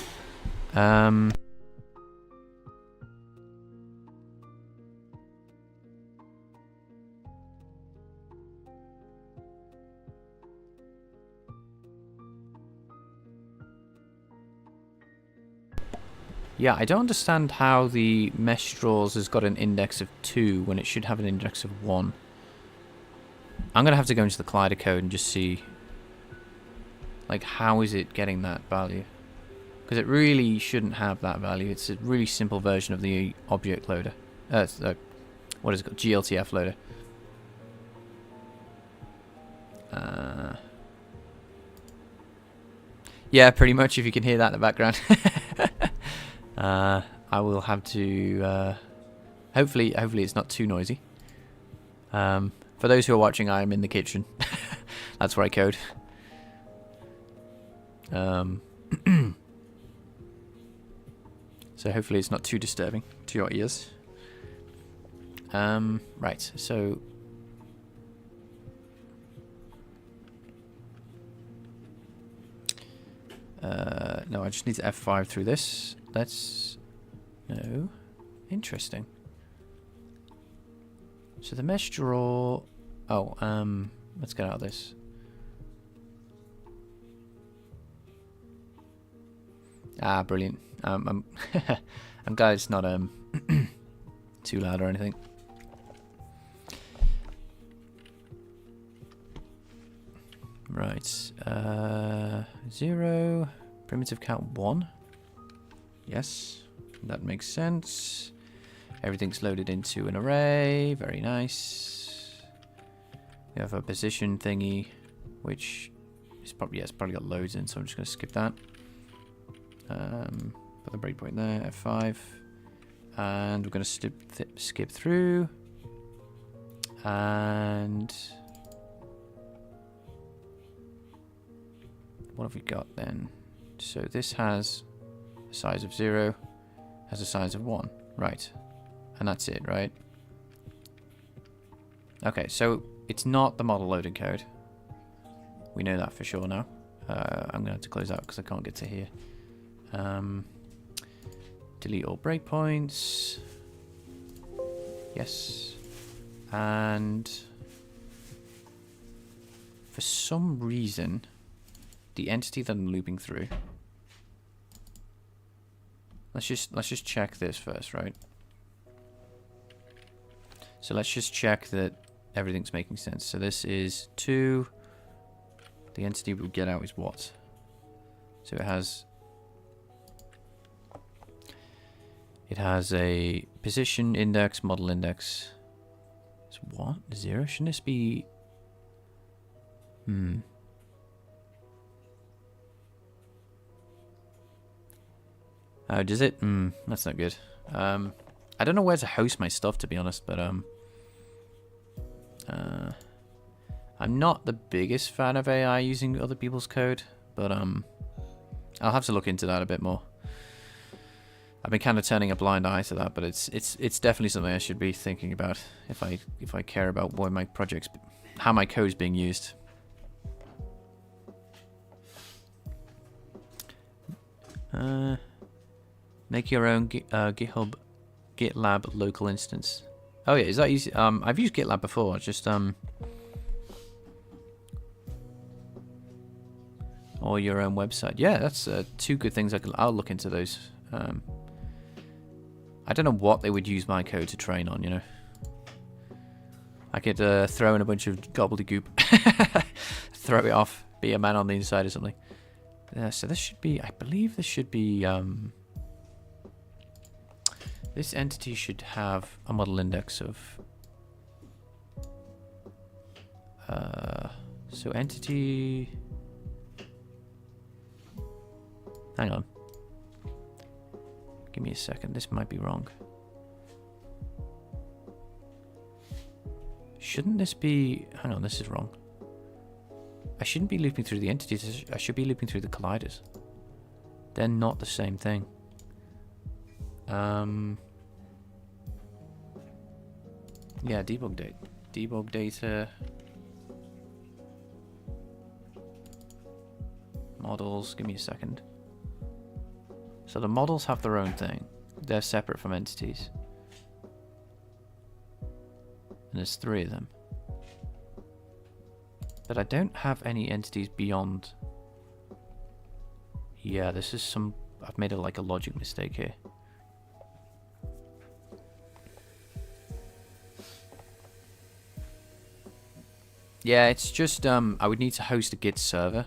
Yeah, I don't understand how the mesh draws has got an index of 2 when it should have an index of 1. I'm going to have to go into the Collider code and just see, like, how is it getting that value? Because it really shouldn't have that value. It's a really simple version of the object loader. What is it called? GLTF loader. Yeah, pretty much, if you can hear that in the background. I will have to... hopefully it's not too noisy. For those who are watching, I am in the kitchen. That's where I code. So hopefully it's not too disturbing to your ears. Right, so... no, I just need to F5 through this. Let's... No. Interesting. So the mesh draw... Oh, let's get out of this. Ah, brilliant. I'm I'm glad it's not too loud or anything. Right, 0, primitive count 1. Yes, that makes sense. Everything's loaded into an array, very nice. We have a position thingy, which is probably, yeah, it's probably got loads in, so I'm just going to skip that. Put the breakpoint there, F5. And we're going to skip through. And what have we got then? So this has a size of 0, has a size of 1. Right. And that's it, right? Okay, so it's not the model loading code. We know that for sure now. I'm going to have to close out because I can't get to here. Delete all breakpoints. Yes. And for some reason, the entity that I'm looping through. Let's just check this first, right? So let's just check that everything's making sense. So this is 2. The entity we get out is what? So it has a position index, model index. It's what? 0? Shouldn't this be? Oh, does it? That's not good. I don't know where to host my stuff, to be honest, but I'm not the biggest fan of AI using other people's code, but I'll have to look into that a bit more. I've been kind of turning a blind eye to that, but it's definitely something I should be thinking about if I care about why my projects, how my code is being used. Make your own GitLab local instance. Oh yeah, is that easy? I've used GitLab before. Just or your own website. Yeah, that's 2 good things. I'll look into those. I don't know what they would use my code to train on. You know, I could throw in a bunch of gobbledygook, throw it off, be a man on the inside or something. So this should be. I believe this should be. This entity should have a model index of. So entity. Hang on. Give me a second. This might be wrong. Shouldn't this be? Hang on. This is wrong. I shouldn't be looping through the entities. I should be looping through the colliders. They're not the same thing. Yeah, debug data. Debug data. Models. Give me a second. So the models have their own thing. They're separate from entities. And there's 3 of them. But I don't have any entities beyond. Yeah, this is some. I've made like a logic mistake here. Yeah, it's just I would need to host a Git server.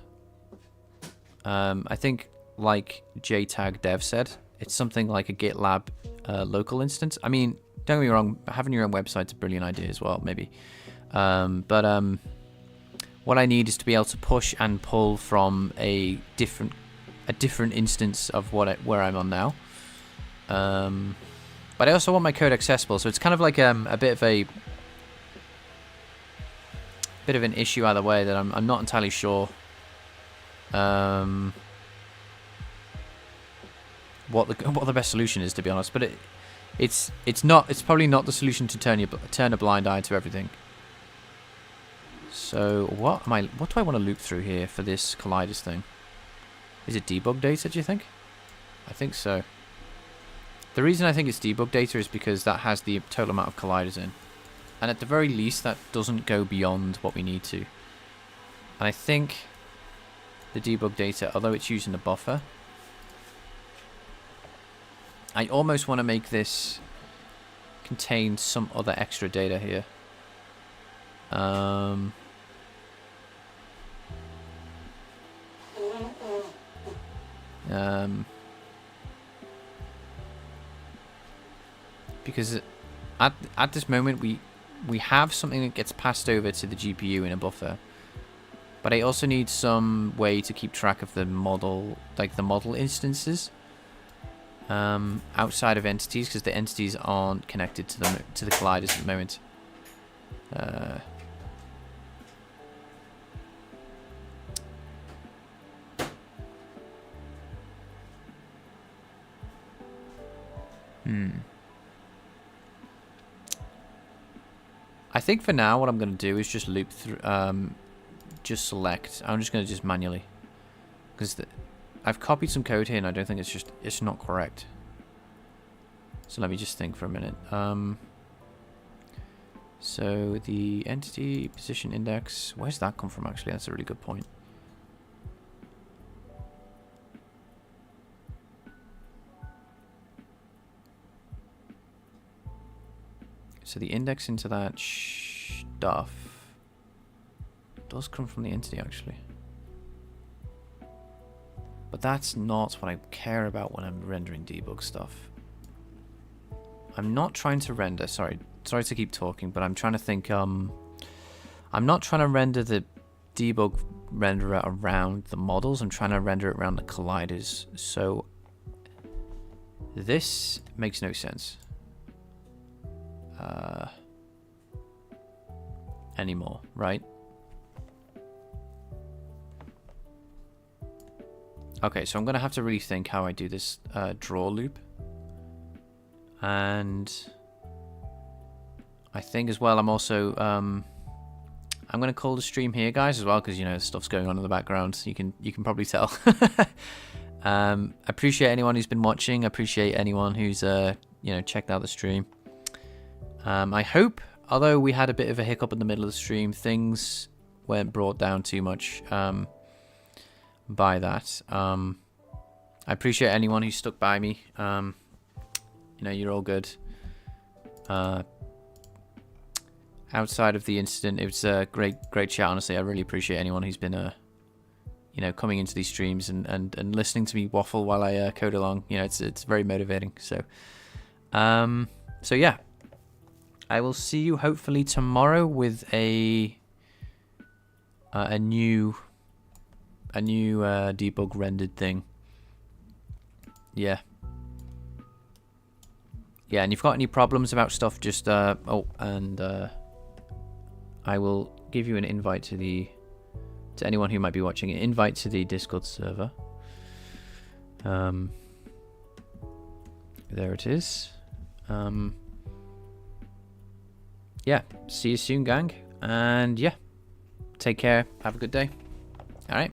I think, like JTag Dev said, it's something like a GitLab local instance. I mean, don't get me wrong, having your own website's a brilliant idea as well, maybe. But what I need is to be able to push and pull from a different instance of where I'm on now. But I also want my code accessible, so it's kind of like a bit of an issue either way that I'm not entirely sure what the best solution is, to be honest. But it's probably not the solution to turn a blind eye to everything. So what do I want to loop through here for this colliders thing? Is it debug data, do you think? I think so. The reason I think it's debug data is because that has the total amount of colliders in. And at the very least, that doesn't go beyond what we need to. And I think the debug data, although it's using the buffer, I almost want to make this contain some other extra data here. Because at this moment we have something that gets passed over to the GPU in a buffer, but I also need some way to keep track of the model, like the model instances, outside of entities, because the entities aren't connected to the colliders at the moment. I think for now what I'm going to do is just loop through, just select. I'm just going to just manually, because I've copied some code here and I don't think it's not correct. So let me just think for a minute. So the entity position index, where's that come from actually? That's a really good point. So the index into that stuff does come from the entity actually. But that's not what I care about when I'm rendering debug stuff. I'm not trying to render, sorry to keep talking, but I'm trying to think, I'm not trying to render the debug renderer around the models, I'm trying to render it around the colliders. So this makes no sense anymore, right? Okay, so I'm gonna have to really think how I do this draw loop, and I think as well I'm also I'm gonna call the stream here, guys, as well, because you know stuff's going on in the background. You can probably tell. I appreciate anyone who's been watching. I appreciate anyone who's you know, checked out the stream. I hope, although we had a bit of a hiccup in the middle of the stream, things weren't brought down too much by that. I appreciate anyone who stuck by me. You know, you're all good. Outside of the incident, it was a great chat, honestly. I really appreciate anyone who's been you know, coming into these streams and listening to me waffle while I code along. You know, it's very motivating. So so yeah, I will see you hopefully tomorrow with a new debug rendered thing. Yeah, and if you've got any problems about stuff, just I will give you an invite to anyone who might be watching, an invite to the Discord server. There it is. Yeah, see you soon, gang, and yeah, take care, have a good day. All right.